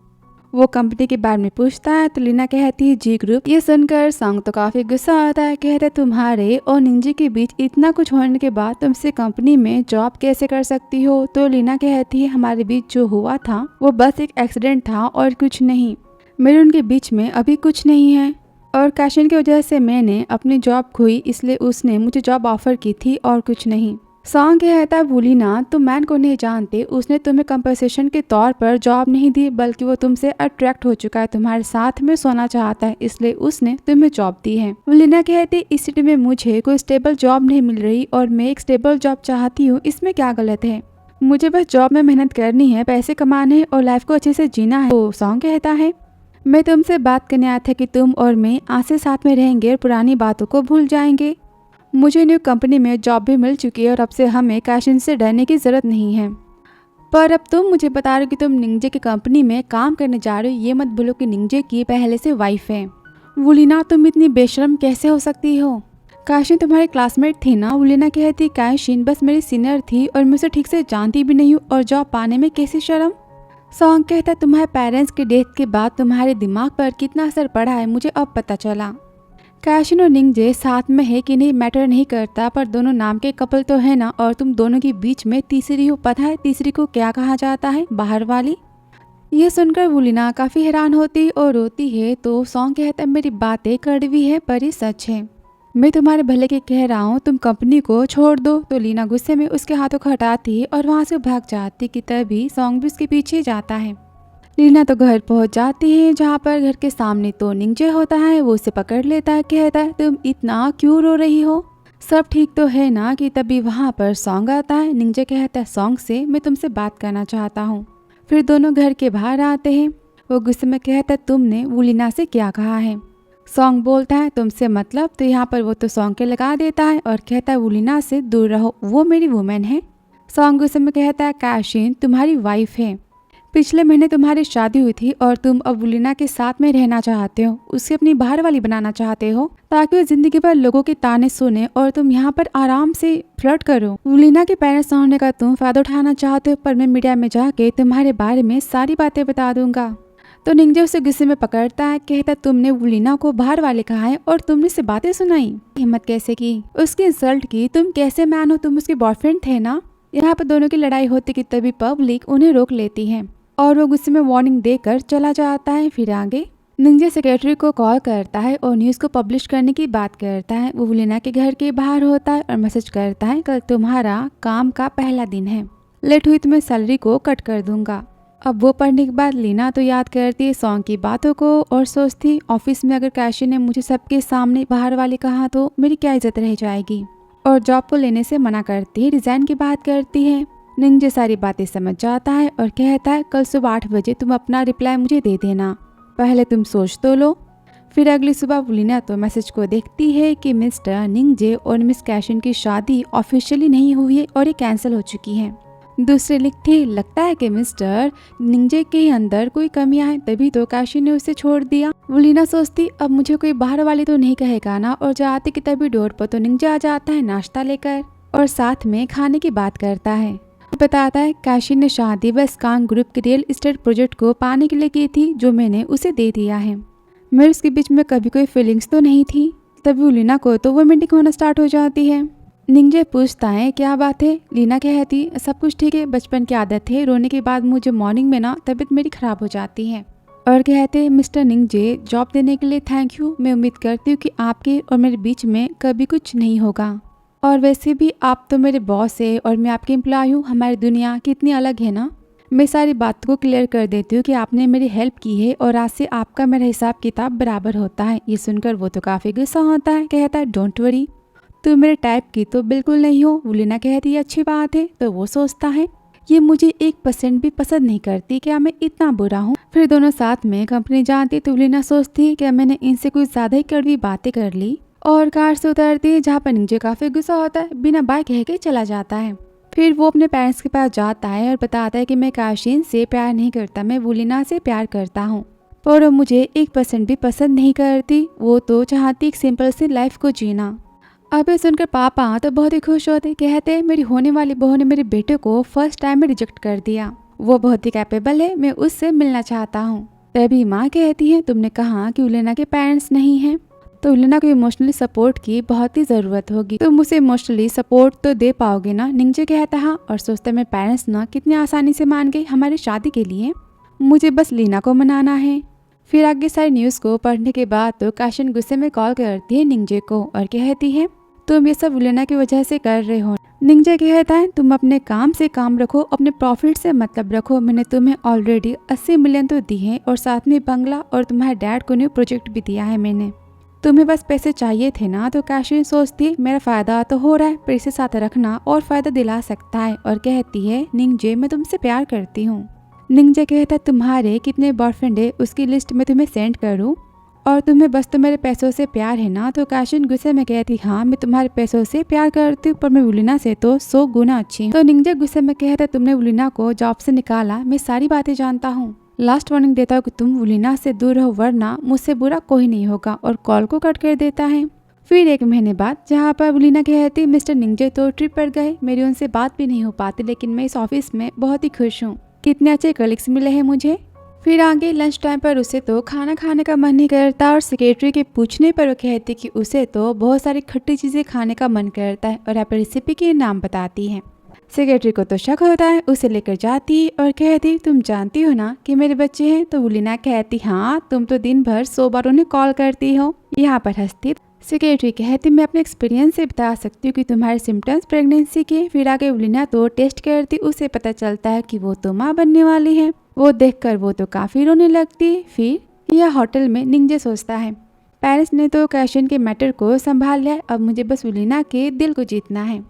वो कंपनी के बारे में पूछता है तो लीना कहती है जी ग्रुप। ये सुनकर सॉन्ग तो काफ़ी गुस्सा आता है, कहते तुम्हारे और निंजे के बीच इतना कुछ होने के बाद तुमसे कंपनी में जॉब कैसे कर सकती हो। तो लीना कहती है हमारे बीच जो हुआ था वो बस एक एक्सीडेंट था और कुछ नहीं, मेरे उनके बीच में अभी कुछ नहीं है, और कैशिन की वजह से मैंने अपनी जॉब खोई, इसलिए उसने मुझे जॉब ऑफर की थी और कुछ नहीं। सॉन्ग कहता है लीना तुम मैन को नहीं जानते, उसने तुम्हें कंपनसेशन के तौर पर जॉब नहीं दी, बल्कि वो तुमसे अट्रैक्ट हो चुका है, तुम्हारे साथ में सोना चाहता है, इसलिए उसने तुम्हें जॉब दी है। लीना कहती इस सिटी में मुझे कोई स्टेबल जॉब नहीं मिल रही और मैं एक स्टेबल जॉब चाहती हूँ, इसमें क्या गलत है, मुझे बस जॉब में मेहनत करनी है, पैसे कमाने और लाइफ को अच्छे से जीना है। तो सॉन्ग कहता है मैं तुमसे बात करने आया था कि तुम और मैं आज से साथ में रहेंगे और पुरानी बातों को भूल जाएंगे। मुझे न्यू कंपनी में जॉब भी मिल चुकी है और अब से हमें कैशिन से डरने की ज़रूरत नहीं है। पर अब तुम मुझे बता रहे हो कि तुम निंजे की कंपनी में काम करने जा रहे हो, ये मत भूलो कि निंजे की पहले से वाइफ है। वुलिना तुम इतनी बेशर्म कैसे हो सकती हो, कैशिन तुम्हारी क्लासमेट थी ना। वुलिना कहती कैशिन बस मेरी सीनियर थी और मैं उसे ठीक से जानती भी नहीं हूँ, और जॉब पाने में कैसी शर्म। सॉन्ग कहता है तुम्हारे पेरेंट्स की डेथ के बाद तुम्हारे दिमाग पर कितना असर पड़ा है मुझे अब पता चला। कैशिन और निंजे साथ में है कि नहीं मैटर नहीं करता, पर दोनों नाम के कपल तो है ना, और तुम दोनों के बीच में तीसरी हो, पता है तीसरी को क्या कहा जाता है, बाहर वाली। ये सुनकर वुलिना काफ़ी हैरान होती और रोती है। तो सॉन्ग कहता है मेरी बातें कड़वी है पर ये सच है, मैं तुम्हारे भले के कह रहा हूँ, तुम कंपनी को छोड़ दो। तो लीना गुस्से में उसके हाथों को हटाती है और वहाँ से भाग जाती कि तभी सॉन्ग भी उसके पीछे जाता है। लीना तो घर पहुँच जाती है जहाँ पर घर के सामने तो निंजे होता है। वो उसे पकड़ लेता है, कहता है तुम इतना क्यों रो रही हो, सब ठीक तो है ना। कि तभी वहाँ पर सॉन्ग आता है। निंजे कहता है सॉन्ग से मैं तुमसे बात करना चाहता हूँ। फिर दोनों घर के बाहर आते हैं। वो गुस्से में कहता है तुमने वुलिना से क्या कहा है। सॉन्ग बोलता है तुमसे मतलब। तो यहाँ पर वो तो सॉन्ग के लगा देता है और कहता है वुलिना से दूर रहो, वो मेरी वुमेन है। सॉन्ग गुस्से में कहता है कैशिन तुम्हारी वाइफ है। पिछले महीने तुम्हारी शादी हुई थी और तुम अब वुलिना के साथ में रहना चाहते हो, उसे अपनी बाहर वाली बनाना चाहते हो ताकि वो जिंदगी भर लोगों के ताने सुने और तुम यहाँ पर आराम से फ्लर्ट करो। वुलिना के पेरेंट्स होने का तुम फायदा उठाना चाहते हो, पर मैं मीडिया में जाके तुम्हारे बारे में सारी बातें बता दूंगा। तो निंजा उसे गुस्से में पकड़ता है, कहता तुमने वुलिना को बाहर वाले कहा है और तुमने उसे बातें सुनाई, हिम्मत कैसे की, उसकी इंसल्ट की, तुम कैसे मैन हो, तुम उसके बॉयफ्रेंड थे ना। यहाँ पर दोनों की लड़ाई होती कि तभी पब्लिक उन्हें रोक लेती है और वो गुस्से में वार्निंग देकर चला जाता है। फिर आगे निंजा सेक्रेटरी को कॉल करता है और न्यूज को पब्लिश करने की बात करता है। वो वुलिना के घर के बाहर होता है और मैसेज करता है कल तुम्हारा काम का पहला दिन है, लेट हुई तो मैं सैलरी को कट कर दूंगा। अब वो पढ़ने के बाद लीना तो याद करती है सॉन्ग की बातों को और सोचती ऑफिस में अगर कैशी ने मुझे सबके सामने बाहर वाले कहा तो मेरी क्या इज्जत रह जाएगी, और जॉब को लेने से मना करती है, रिजाइन की बात करती है। निंजा सारी बातें समझ जाता है और कहता है कल सुबह 8 बजे तुम अपना रिप्लाई मुझे दे देना, पहले तुम सोच तो लो। फिर अगली सुबह वुलिना तो मैसेज को देखती है कि मिस्टर निंजे और मिस कैशिन की शादी ऑफिशियली नहीं हुई है और ये कैंसिल हो चुकी है। दूसरे लिखती लगता है कि मिस्टर निंजे के अंदर कोई कमियां हैं, तभी तो कैशिन ने उसे छोड़ दिया। वुलिना सोचती अब मुझे कोई बाहर वाली तो नहीं कहेगा ना, और जाते कि तभी डोर पर तो निंजा आ जाता है नाश्ता लेकर और साथ में खाने की बात करता है। बताता है कैशिन ने शादी बस कांग ग्रुप के रियल एस्टेट प्रोजेक्ट को पाने के लिए की थी, जो मैंने उसे दे दिया है, मेरे उसके बीच में कभी कोई फीलिंग्स तो नहीं थी। तभी वुलिना को तो वोमिटिंग होना स्टार्ट हो जाती है। निंजे पूछता है क्या बात है, लीना कहती सब कुछ ठीक है, बचपन की आदत है, रोने के बाद मुझे मॉर्निंग में ना तबीयत मेरी खराब हो जाती है। और कहते मिस्टर निंजे जॉब देने के लिए थैंक यू, मैं उम्मीद करती हूँ कि आपके और मेरे बीच में कभी कुछ नहीं होगा, और वैसे भी आप तो मेरे बॉस है और मैं आपकी एम्प्लॉय हूँ, हमारी दुनिया कितनी अलग है ना। मैं सारी बात को क्लियर कर देती हूँ कि आपने मेरी हेल्प की है और आज से आपका मेरा हिसाब किताब बराबर होता है। ये सुनकर वो तो काफी गुस्सा होता है, कहता है डोंट वरी, तुम मेरे टाइप की तो बिल्कुल नहीं हो। वुलिना कहती है अच्छी बात है, तो वो सोचता है ये मुझे 1% भी पसंद नहीं करती, क्या मैं इतना बुरा हूँ। फिर दोनों साथ में कंपनी जाती तो वुलिना सोचती है क्या मैंने इनसे कुछ ज्यादा ही कड़वी बातें कर ली, और कार से उतरती है जहाँ पर निंजे काफी गुस्सा होता है, बिना बाय कह के चला जाता है। फिर वो अपने पेरेंट्स के पास जाता है और बताता है कि मैं कैशिन से प्यार नहीं करता, मैं वुलिना से प्यार करता हूँ, पर वो मुझे 1% भी पसंद नहीं करती, वो तो चाहती एक सिंपल सी लाइफ को जीना। अब ये सुनकर पापा तो बहुत ही खुश होते, कहते मेरी होने वाली बहू ने मेरे बेटे को फर्स्ट टाइम में रिजेक्ट कर दिया, वो बहुत ही कैपेबल है, मैं उससे मिलना चाहता हूँ। तभी माँ कहती है तुमने कहा कि वुलिना के पेरेंट्स नहीं हैं, तो वुलिना को इमोशनली सपोर्ट की बहुत ही जरूरत होगी, तुम उसे इमोशनली सपोर्ट तो दे पाओगे ना। निंजे कहता हाँ, और सोचता मेरे पेरेंट्स ना कितनी आसानी से मान गए हमारी शादी के लिए, मुझे बस लीना को मनाना है। फिर आगे सारी न्यूज को पढ़ने के बाद तो कैशिन गुस्से में कॉल करती है निंजे को और कहती है तुम ये सब वुलिना की वजह से कर रहे हो। निंजे कहता है तुम अपने काम से काम रखो, अपने प्रॉफिट से मतलब रखो, मैंने तुम्हें ऑलरेडी 80 मिलियन तो दी है और साथ में बंगला और तुम्हारे डैड को न्यू प्रोजेक्ट भी दिया है मैंने, तुम्हें बस पैसे चाहिए थे ना। तो कैशिन सोचती मेरा फायदा तो हो रहा है, पर इसे साथ रखना और फायदा दिला सकता है, और कहती है निंजे मैं तुमसे प्यार करती हूँ। निंजे कहता है तुम्हारे कितने बॉयफ्रेंड है उसकी लिस्ट में तुम्हें सेंड करूँ, और तुम्हें बस तो मेरे पैसों से प्यार है ना। तो कैशिन गुस्से में कहती हाँ मैं तुम्हारे पैसों से प्यार करती हूँ, पर मैं वुलिना से तो 100 गुना अच्छी हूँ। तो निंजे गुस्से में कहता तुमने वुलिना को जॉब से निकाला, मैं सारी बातें जानता हूँ, लास्ट वार्निंग देता हूँ कि तुम वुलिना से दूर रहो वरना मुझसे बुरा कोई नहीं होगा, और कॉल को कट कर देता है। फिर 1 महीने बाद जहाँ पर वुलिना कहती मिस्टर निंजे तो ट्रिप पर गए, मेरी उनसे बात भी नहीं हो पाती, लेकिन मैं इस ऑफिस में बहुत ही खुश हूँ, कितने अच्छे कलीग्स मिले हैं मुझे। फिर आगे लंच टाइम पर उसे तो खाना खाने का मन नहीं करता, और सेक्रेटरी के पूछने पर वो कहती कि उसे तो बहुत सारी खट्टी चीजें खाने का मन करता है, और यहाँ पर रेसिपी के नाम बताती है। सेक्रेटरी को तो शक होता है, उसे लेकर जाती और कहती तुम जानती हो ना कि मेरे बच्चे हैं। तो वुलिना कहती हाँ तुम तो दिन भर 100 बार उन्हें कॉल करती हो। यहाँ पर हंसती सेक्रेटरी कहती मैं अपने एक्सपीरियंस से बता सकती हूँ कि तुम्हारे सिम्टम्स प्रेगनेंसी के। फिर आगे वुलिना तो टेस्ट करती, उसे पता चलता है कि वो तो माँ बनने वाली है, वो देखकर वो तो काफी रोने लगती। फिर यह होटल में निंजे सोचता है पेरेंट्स ने तो कैशिन के मैटर को संभाल लिया, अब मुझे बस वुलिना के दिल को जीतना है।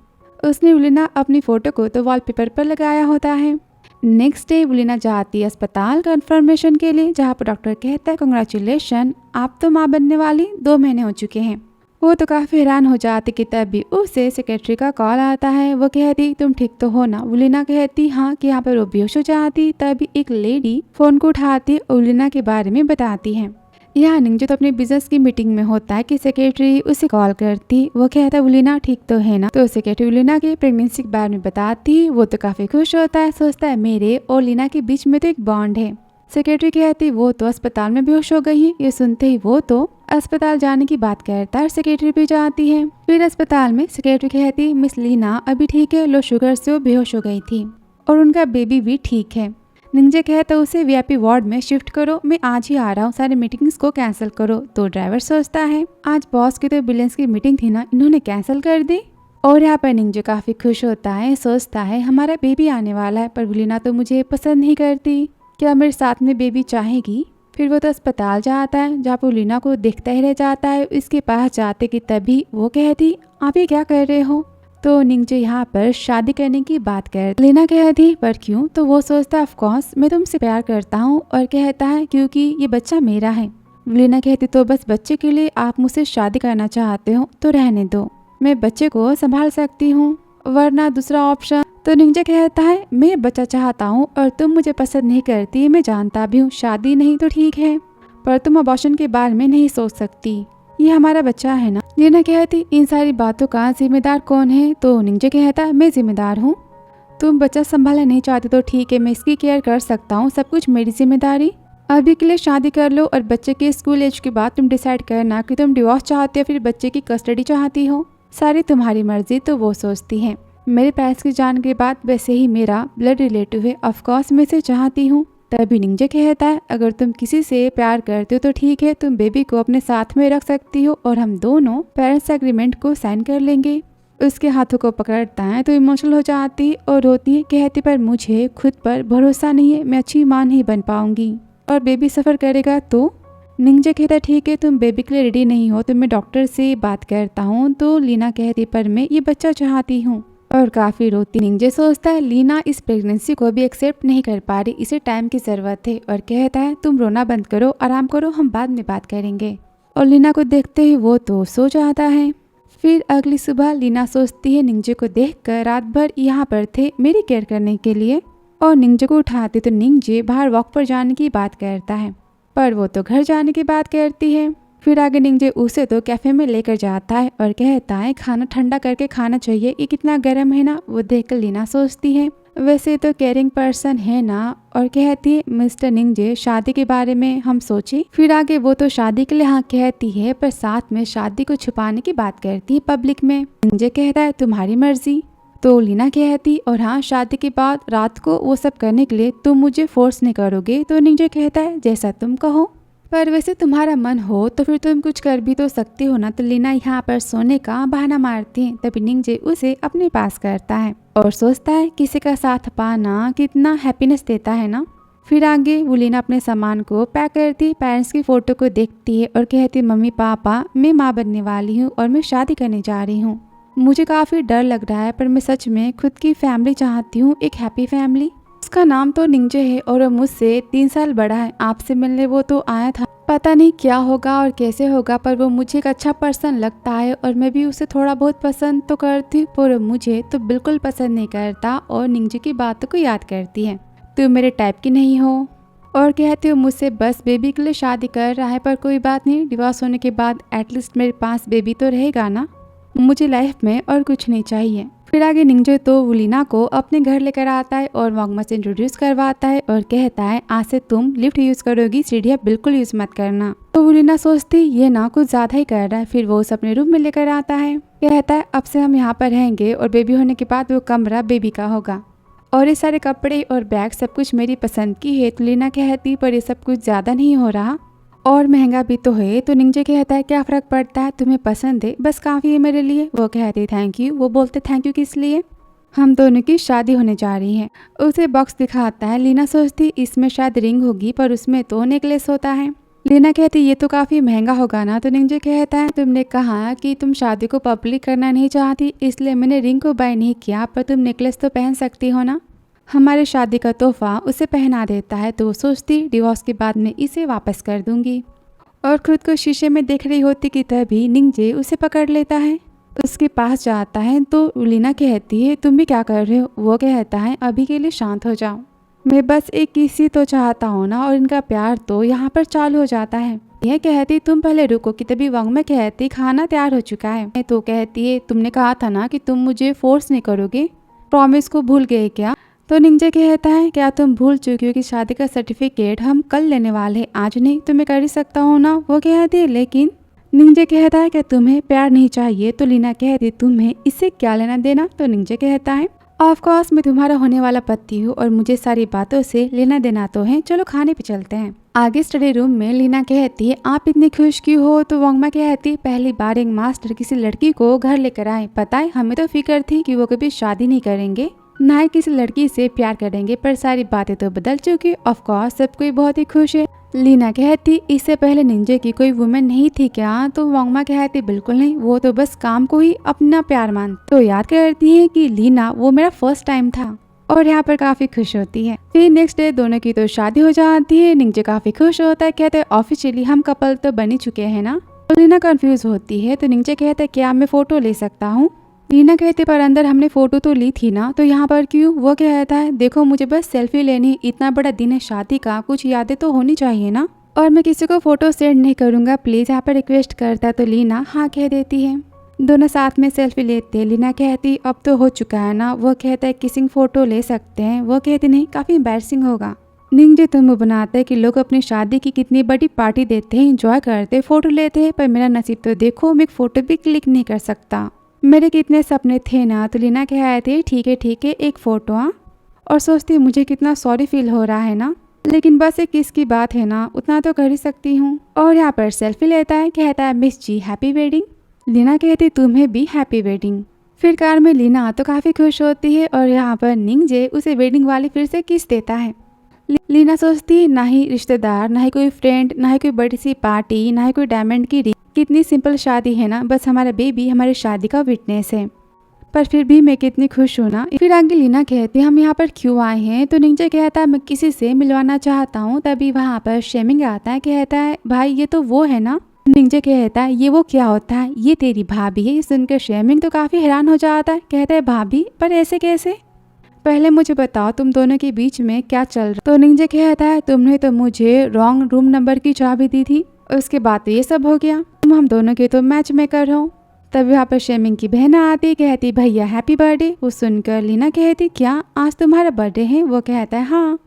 उसने वुलिना अपनी फोटो को तो वॉलपेपर पर लगाया होता है। नेक्स्ट डे वुलिना जाती है अस्पताल कंफर्मेशन के लिए, जहाँ पर डॉक्टर कहता है कांग्रेचुलेशन आप तो माँ बनने वाली 2 महीने हो चुके हैं। वो तो काफी हैरान हो जाती कि तभी उसे सेक्रेटरी का कॉल आता है। वो कहती तुम ठीक तो हो ना? उलिना कहती हाँ, कि यहाँ पर वो बेहोश हो जाती। तभी एक लेडी फोन को उठाती और उलिना के बारे में बताती है। यहाँ निंजा तो अपने बिजनेस की मीटिंग में होता है कि सेक्रेटरी उसे कॉल करती। वो कहता उलिना ठीक तो है ना? तो सेक्रेटरी उलिना की प्रेगनेंसी के बारे में बताती। वो तो काफी खुश होता है, सोचता है मेरे और लीना के बीच में तो एक बॉन्ड है। सेक्रेटरी कहती वो तो अस्पताल में बेहोश हो गई है। ये सुनते ही वो तो अस्पताल जाने की बात करता है। सेक्रेटरी भी जाती है। फिर अस्पताल में सेक्रेटरी कहती मिस लीना अभी ठीक है, लो शुगर से वो बेहोश हो गई थी और उनका बेबी भी ठीक है। निंजा कहता उसे वीआईपी वार्ड में शिफ्ट करो, मैं आज ही आ रहा हूँ, सारे मीटिंग्स को कैंसिल करो। तो ड्राइवर सोचता है आज बॉस की तो बिलियंस की मीटिंग थी ना, इन्होंने कैंसिल कर दी। और यहाँ पर निंजा काफी खुश होता है, सोचता है हमारा बेबी आने वाला है, पर बुलिना तो मुझे पसंद नहीं करती, क्या मेरे साथ में बेबी चाहेगी? फिर वो तो अस्पताल जाता है, जहाँ पर लीना को देखता ही रह जाता है। इसके पास जाते कि तभी वो कहती आप ये क्या कर रहे हो? तो निंजा यहाँ पर शादी करने की बात कर लीना कहती पर क्यों? तो वो सोचता ऑफ कोर्स मैं तुमसे प्यार करता हूँ, और कहता है क्योंकि ये बच्चा मेरा है। लीना कहती तो बस बच्चे के लिए आप मुझसे शादी करना चाहते हो तो रहने दो, मैं बच्चे को संभाल सकती हूँ, वरना दूसरा ऑप्शन। तो निंजा कहता है मैं बच्चा चाहता हूँ और तुम मुझे पसंद नहीं करती, मैं जानता भी हूँ, शादी नहीं तो ठीक है, पर तुम अबॉर्शन के बारे में नहीं सोच सकती, ये हमारा बच्चा है ना। लीना कहती इन सारी बातों का जिम्मेदार कौन है? तो निंजा कहता है मैं जिम्मेदार हूँ, तुम बच्चा संभालना नहीं चाहती तो ठीक है, मैं इसकी केयर कर सकता हूँ, सब कुछ मेरी जिम्मेदारी। अभी के लिए शादी कर लो और बच्चे के स्कूल एज के बाद तुम डिसाइड करना कि तुम डिवोर्स चाहते हो फिर बच्चे की कस्टडी चाहती हो, सारी तुम्हारी मर्जी। तो वो सोचती है मेरे पेरेंट्स की जान के बाद वैसे ही मेरा ब्लड रिलेटिव है, ऑफकोर्स मैं इसे चाहती हूँ। तभी निंजा कहता है अगर तुम किसी से प्यार करते हो तो ठीक है, तुम बेबी को अपने साथ में रख सकती हो और हम दोनों पेरेंट्स एग्रीमेंट को साइन कर लेंगे। उसके हाथों को पकड़ता है तो इमोशनल हो जाती और रोती है, कहती पर मुझे खुद पर भरोसा नहीं है, मैं अच्छी मां नहीं बन पाऊंगी और बेबी सफर करेगा। तो निंजा कहता ठीक है तुम बेबी के लिए रेडी नहीं हो तो मैं डॉक्टर से बात करता हूँ। तो लीना कहती पर मैं ये बच्चा चाहती हूँ और काफी रोती। निंजा सोचता है लीना इस प्रेगनेंसी को भी एक्सेप्ट नहीं कर पा रही, इसे टाइम की जरूरत है, और कहता है तुम रोना बंद करो, आराम करो, हम बाद में बात करेंगे। और लीना को देखते ही वो तो सो जाता है। फिर अगली सुबह लीना सोचती है निंजा को देखकर रात भर यहाँ पर थे मेरी केयर करने के लिए, और निंजा को उठाते तो निंजा बाहर वॉक पर जाने की बात करता है, पर वो तो घर जाने की बात करती है। फिर आगे निंजा उसे तो कैफे में लेकर जाता है और कहता है खाना ठंडा करके खाना चाहिए, ये कितना गर्म है ना। वो देखकर लीना सोचती है वैसे तो केयरिंग पर्सन है ना, और कहती है मिस्टर निंजा शादी के बारे में हम सोचे। फिर आगे वो तो शादी के लिए हाँ कहती है, पर साथ में शादी को छुपाने की बात करती है पब्लिक में। निंजा कहता है तुम्हारी मर्जी। तो लीना कहती और हाँ शादी के बाद रात को वो सब करने के लिए तुम मुझे फोर्स नहीं करोगे। तो निंजा कहता है जैसा तुम कहो, पर वैसे तुम्हारा मन हो तो फिर तुम कुछ कर भी तो सकते हो ना। तो लीना यहाँ पर सोने का बहाना मारती है। तभी निंजा उसे अपने पास करता है और सोचता है किसी का साथ पाना कितना हैप्पीनेस देता है ना। फिर आगे वो लीना अपने सामान को पैक करती, पेरेंट्स की फोटो को देखती है और कहती मम्मी पापा मैं माँ बनने वाली हूँ और मैं शादी करने जा रही हूँ, मुझे काफी डर लग रहा है पर मैं सच में खुद की फैमिली चाहती हूँ, एक हैप्पी फैमिली। उसका नाम तो निंजा है और वो मुझसे 3 साल बड़ा है, आपसे मिलने वो तो आया था, पता नहीं क्या होगा और कैसे होगा, पर वो मुझे एक अच्छा पर्सन लगता है और मैं भी उसे थोड़ा बहुत पसंद तो करती हूँ, पर मुझे तो बिल्कुल पसंद नहीं करता। और निंजा की बातों को याद करती है तुम मेरे टाइप की नहीं हो, और कहती हो मुझसे बस बेबी के लिए शादी कर रहा है, पर कोई बात नहीं, डिवोर्स होने के बाद एटलीस्ट मेरे पास बेबी तो रहेगा ना, मुझे लाइफ में और कुछ नहीं चाहिए। फिर आगे निंजा तो वुलिना को अपने घर लेकर आता है और मोहम्मद से इंट्रोड्यूस करवाता है और कहता है आज से तुम लिफ्ट यूज करोगी, सीढ़ियाँ बिल्कुल यूज मत करना। तो वुलिना सोचती ये ना कुछ ज्यादा ही कर रहा है। फिर वो उसे अपने रूम में लेकर आता है, कहता है अब से हम यहाँ पर रहेंगे और बेबी होने के बाद वो कमरा बेबी का होगा और ये सारे कपड़े और बैग सब कुछ मेरी पसंद की है। तो लीना कहती पर ये सब कुछ ज्यादा नहीं हो रहा और महंगा भी तो है। तो निंजा कहता है क्या फर्क पड़ता है, तुम्हें पसंद है बस काफी है मेरे लिए। वो कहते थैंक यू। वो बोलते थैंक यू किस लिए, हम दोनों की शादी होने जा रही है। उसे बॉक्स दिखाता है, लीना सोचती इसमें शायद रिंग होगी पर उसमें तो नेकलेस होता है। लीना कहती ये तो काफी महंगा होगा ना। तो निंजा कहता है तुमने कहा कि तुम शादी को पब्लिक करना नहीं चाहती, इसलिए मैंने रिंग को बाय नहीं किया, पर तुम नेकलेस तो पहन सकती हो ना, हमारे शादी का तोहफा उसे पहना देता है। तो वो सोचती डिवोर्स के बाद में इसे वापस कर दूंगी। और खुद को शीशे में देख रही होती कि तभी निंजे उसे पकड़ लेता है, उसके पास जाता है तो लीना कहती है तुम भी क्या कर रहे हो। वो कहता है अभी के लिए शांत हो जाओ, मैं बस एक किसी तो चाहता हूँ ना। और इनका प्यार तो यहाँ पर चालू हो जाता है। यह कहती तुम पहले रुको कि तभी वांग में कहती खाना तैयार हो चुका है। तो कहती है तुमने कहा था ना कि तुम मुझे फोर्स नहीं करोगे, प्रॉमिस को भूल गए क्या। तो निंजे कहता है क्या तुम भूल चुकी हो कि शादी का सर्टिफिकेट हम कल लेने वाले, आज नहीं तो मैं कर ही सकता हूँ ना। वो कहती है लेकिन निंजे कहता है कि तुम्हें प्यार नहीं चाहिए। तो लीना कहती तुम्हें इससे क्या लेना देना। तो निंजे कहता है ऑफ कोर्स मैं तुम्हारा होने वाला पति हूँ और मुझे सारी बातों से लेना देना तो है, चलो खाने पे चलते हैं। आगे स्टडी रूम में लीना कहती है आप इतनी खुश क्यों हो। तो वांगमा कहती पहली बार एक मास्टर किसी लड़की को घर लेकर आए, पता है हमें तो फिक्र थी कि वो कभी शादी नहीं करेंगे, ना ही किसी लड़की से प्यार करेंगे, पर सारी बातें तो बदल चुकी। ऑफ कोर्स सब कोई बहुत ही खुश है। लीना कहती इससे पहले निंजे की कोई वुमेन नहीं थी क्या। तो वांगमा कहती बिल्कुल नहीं, वो तो बस काम को ही अपना प्यार मानती। तो याद करती है कि लीना वो मेरा फर्स्ट टाइम था और यहाँ पर काफी खुश होती है। फिर नेक्स्ट डे दोनों की तो शादी हो जाती है। निंजे काफी खुश होता है, कहते हैं ऑफिशियली हम कपल तो बन ही चुके हैं ना। तो लीना कंफ्यूज होती है। तो निंजे कहता है क्या मैं फोटो ले सकता हूँ। लीना कहती पर अंदर हमने फोटो तो ली थी ना, तो यहाँ पर क्यों। वो कहता है देखो मुझे बस सेल्फी लेनी, इतना बड़ा दिन है शादी का, कुछ यादें तो होनी चाहिए ना, और मैं किसी को फोटो सेंड नहीं करूंगा प्लीज, यहाँ पर रिक्वेस्ट करता है। तो लीना हाँ कह देती है। दोनों साथ में सेल्फी लेते हैं। लीना कहती अब तो हो चुका है ना। वो कहता है किसिंग फोटो ले सकते हैं। वो कहती नहीं काफी एम्बैरसिंग होगा। निंजे तुम बनाते हैं कि लोग अपनी शादी की कितनी बड़ी पार्टी देते हैं, एंजॉय करते हैं, फोटो लेते हैं, पर मेरा नसीब तो देखो मैं एक फोटो भी क्लिक नहीं कर सकता, मेरे कितने सपने थे ना। तो लीना कह थे ठीक है एक फोटो। हाँ, और सोचती मुझे कितना सॉरी फील हो रहा है ना, लेकिन बस एक किस की बात है ना, उतना तो कर ही सकती हूँ। और यहाँ पर सेल्फी लेता है, कहता है मिस जी हैप्पी वेडिंग। लीना कहती तुम्हें भी हैप्पी वेडिंग। फिर कार में लीना तो काफी खुश होती है और यहाँ पर निंजे उसे वेडिंग वाली फिर से किस देता है। लीना सोचती ना ही रिश्तेदार, ना ही कोई फ्रेंड, ना ही कोई बड़ी सी पार्टी, ना ही कोई डायमंड की रिंग, कितनी सिंपल शादी है ना, बस हमारा बेबी हमारी शादी का विटनेस है, पर फिर भी मैं कितनी खुश हूँ ना। फिर आगे लीना कहती है हम यहाँ पर क्यों आए हैं। तो निंजे कहता है मैं किसी से मिलवाना चाहता हूँ। तभी वहाँ पर शेमिंग आता है, कहता है भाई ये तो वो है ना। निंजे कहता है ये वो क्या होता है, ये तेरी भाभी है। सुनकर शेमिंग तो काफी हैरान हो जाता है, कहता है भाभी पर ऐसे कैसे, पहले मुझे बताओ तुम दोनों के बीच में क्या चल रहा। तो निंजे कहता है तुमने तो मुझे रॉन्ग रूम नंबर की चाबी दी थी, उसके बाद तो ये सब हो गया, तुम हम दोनों के तो मैच मेकर हो। तभी वहाँ पर शेमिंग की बहन आती, कहती भैया हैप्पी बर्थडे। वो सुनकर लीना कहती क्या आज तुम्हारा बर्थडे है। वो कहता है हाँ।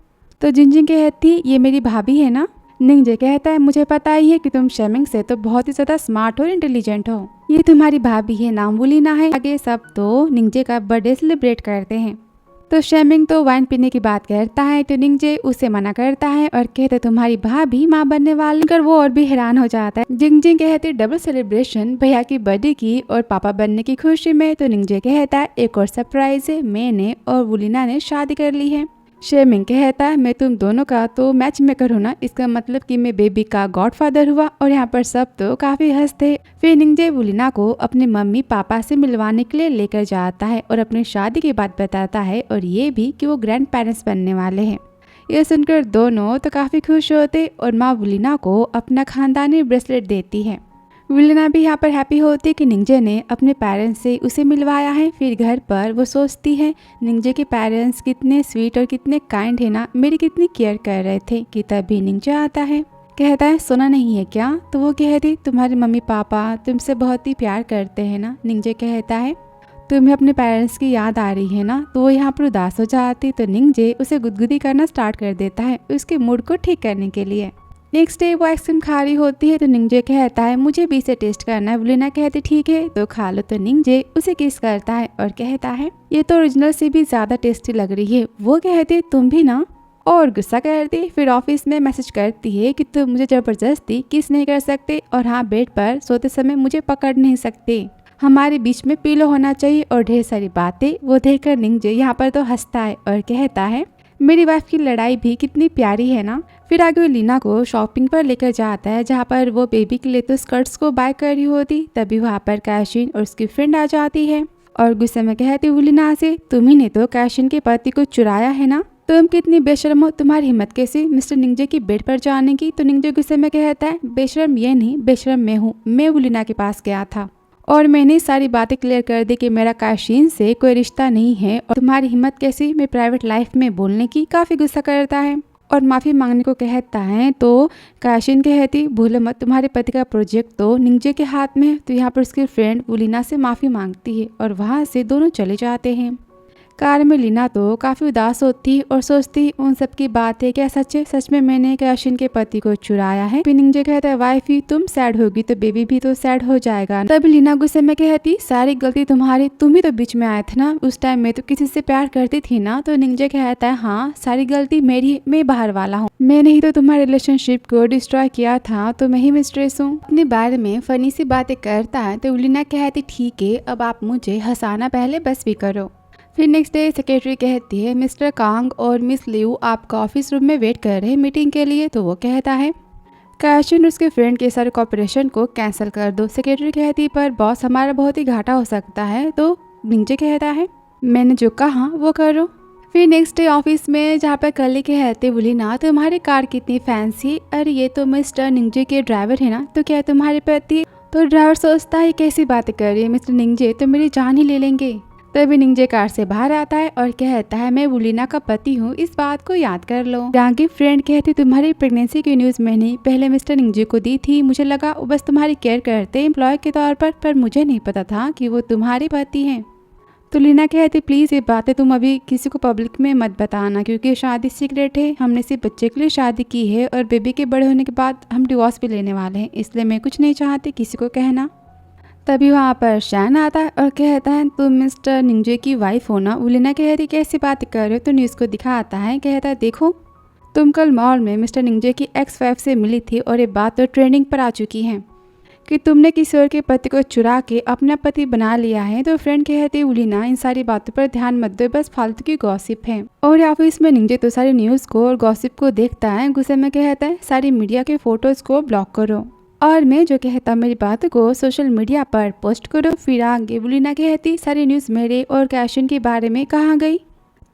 तो जिंजिंग कहती ये मेरी भाभी है ना। निंजे कहता है मुझे पता ही है कि तुम शेमिंग से तो बहुत ही ज्यादा स्मार्ट और इंटेलिजेंट हो, ये तुम्हारी भाभी है, नाम वो लीना है। आगे सब तो निंजे का बर्थडे सेलिब्रेट करते हैं। तो शेमिंग तो वाइन पीने की बात करता है, तो निंजे उसे मना करता है और कहते तुम्हारी भाभी माँ बनने वाली, कर वो और भी हैरान हो जाता है। जिंगजिंग कहते डबल सेलिब्रेशन भैया की बर्थडे की और पापा बनने की खुशी में। तो निंजे कहता है एक और सरप्राइज है, मैंने और वुलिना ने शादी कर ली है। शेमिंग कहता है मैं तुम दोनों का तो मैच मेकर हूँ ना, इसका मतलब कि मैं बेबी का गॉडफादर हुआ। और यहाँ पर सब तो काफी हंसते। फिर निंजे वुलिना को अपने मम्मी पापा से मिलवाने के लिए लेकर जाता है और अपनी शादी की बात बताता है और ये भी कि वो ग्रैंड पेरेंट्स बनने वाले हैं। ये सुनकर दोनों तो काफी खुश होते और माँ वुलिना को अपना खानदानी ब्रेसलेट देती है। वुलिना भी यहाँ पर हैप्पी होती कि निंजे ने अपने पेरेंट्स से उसे मिलवाया है। फिर घर पर वो सोचती है निंजे के पेरेंट्स कितने स्वीट और कितने काइंड है ना, मेरी कितनी केयर कर रहे थे। कि तभी निंजे आता है, कहता है सुना नहीं है क्या। तो वो कहती तुम्हारे मम्मी पापा तुमसे बहुत ही प्यार करते हैं ना। निंजे कहता है तुम्हें अपने पेरेंट्स की याद आ रही है ना। तो वो यहाँ पर उदास हो जाती। तो निंजे उसे गुदगुदी करना स्टार्ट कर देता है उसके मूड को ठीक करने के लिए। नेक्स्ट डे वो आइसक्रीम खा रही होती है। तो निंजे कहता है मुझे भी इसे टेस्ट करना है। वुलिना कहती ठीक है तो खा लो। तो निंजे उसे किस करता है और कहता है ये तो ओरिजिनल से भी ज्यादा टेस्टी लग रही है। वो कहती तुम भी ना, और गुस्सा करती। फिर ऑफिस में मैसेज करती है कि तुम मुझे जबरदस्ती किस नहीं कर सकते, और हाँ बेड पर सोते समय मुझे पकड़ नहीं सकते, हमारे बीच में पिलो होना चाहिए और ढेर सारी बातें। वो देखकर निंजे यहाँ पर तो हंसता है और कहता है मेरी वाइफ की लड़ाई भी कितनी प्यारी है ना। फिर आगे लीना को शॉपिंग पर लेकर जाता है जहाँ पर वो बेबी के लिए तो स्कर्ट्स को बाय कर रही होती। तभी वहाँ पर कैशिन और उसकी फ्रेंड आ जाती है और गुस्से में कहती लीना से तुम्ही ने तो कैशिन के पति को चुराया है ना। तुम कितनी बेशर्म हो, तुम्हारी हिम्मत कैसी मिस्टर निंजे की बेड पर जाने की। तो निंजे गुस्से में कहता है बेशर्म ये नहीं, बेशर्म मैं हूँ। मैं वुलिना के पास गया था और मैंने सारी बातें क्लियर कर दी कि मेरा काशीन से कोई रिश्ता नहीं है और तुम्हारी हिम्मत कैसी मैं प्राइवेट लाइफ में बोलने की। काफी गुस्सा करता है और माफी मांगने को कहता है। तो काशीन कहती भूलो मत, तुम्हारे पति का प्रोजेक्ट तो निंजे के हाथ में है। तो यहाँ पर उसकी फ्रेंड वुलिना से माफी मांगती है और वहाँ से दोनों चले जाते हैं। कार में लीना तो काफ़ी उदास होती और सोचती उन सब की बात है क्या सच है, सच में मैंने काशीन के पति को चुराया है। फिर निंजे कहता है वाइफ ही तुम सैड होगी तो बेबी भी तो सैड हो जाएगा। तब लीना गुस्से में कहती सारी गलती तुम्हारी, तुम ही तो बीच में आए थे ना, उस टाइम मैं तो किसी से प्यार करती थी ना। तो निंजे कहता है हाँ सारी गलती मेरी, मैं बाहर वाला हूँ, मैंने ही तो तुम्हारे रिलेशनशिप को डिस्ट्रॉय किया था, तो मैं ही मिस्ट्रेस हूँ। अपने बारे में फनी सी बातें करता है। तो लीना कहती ठीक है अब आप मुझे हंसाना पहले बस भी करो। फिर नेक्स्ट डे सेक्रेटरी कहती है मिस्टर कांग और मिस लियू आपका ऑफिस रूम में वेट कर रहे हैं मीटिंग के लिए। तो वो कहता है काशीन उसके फ्रेंड के सारे कॉपरेशन को कैंसिल कर दो। सेक्रेटरी कहती पर बॉस हमारा बहुत ही घाटा हो सकता है। तो निंजे कहता है मैंने जो कहा वो करो। फिर नेक्स्ट डे ऑफिस में जहाँ पर कल कहते वुलिना तुम्हारी कार कितनी फैंसी, अरे ये तो मिस्टर निंजे के ड्राइवर है ना, तो क्या तुम्हारे पति। तो ड्राइवर सोचता है कैसी बातें कर रही है मिस्टर निंजे, तो मेरी जान ही ले लेंगे। तभी निंजे कार से बाहर आता है और कहता है मैं वुलिना का पति हूँ, इस बात को याद कर लो। जहाँ की फ्रेंड कहती तुम्हारी प्रेगनेंसी की न्यूज मैंने पहले मिस्टर निंजे को दी थी, मुझे लगा वो बस तुम्हारी केयर करते एम्प्लॉय के तौर पर मुझे नहीं पता था कि वो तुम्हारे पति हैं। तो लीना कहती प्लीज ये बातें तुम अभी किसी को पब्लिक में मत बताना क्योंकि शादी सीक्रेट है, हमने सिर्फ बच्चे के लिए शादी की है और बेबी के बड़े होने के बाद हम डिवोर्स भी लेने वाले हैं, इसलिए मैं कुछ नहीं चाहती किसी को कहना। तभी वहाँ पर शैन आता है और कहता है तुम मिस्टर निंजे की वाइफ हो ना। वुलिना कहती कैसी बात कर रहे हो। तो न्यूज़ को दिखाता है, कहता है देखो तुम कल मॉल में मिस्टर निंजे की एक्स वाइफ से मिली थी और ये बात तो ट्रेंडिंग पर आ चुकी है कि तुमने किसी और के पति को चुरा के अपना पति बना लिया है। तो फ्रेंड कहती वुलिना इन सारी बातों पर ध्यान मत दो, बस फालतू की गॉसिप है। और ऑफिस में निंजे तो सारी न्यूज़ को और गॉसिप को देखता है, गुस्से में कहता है सारी मीडिया के फोटोज को ब्लॉक करो और मैं जो कहता मेरी बातों को सोशल मीडिया पर पोस्ट करो। फिर आगे वुलिना कहती सारी न्यूज़ मेरे और काशीन के बारे में कहाँ गई।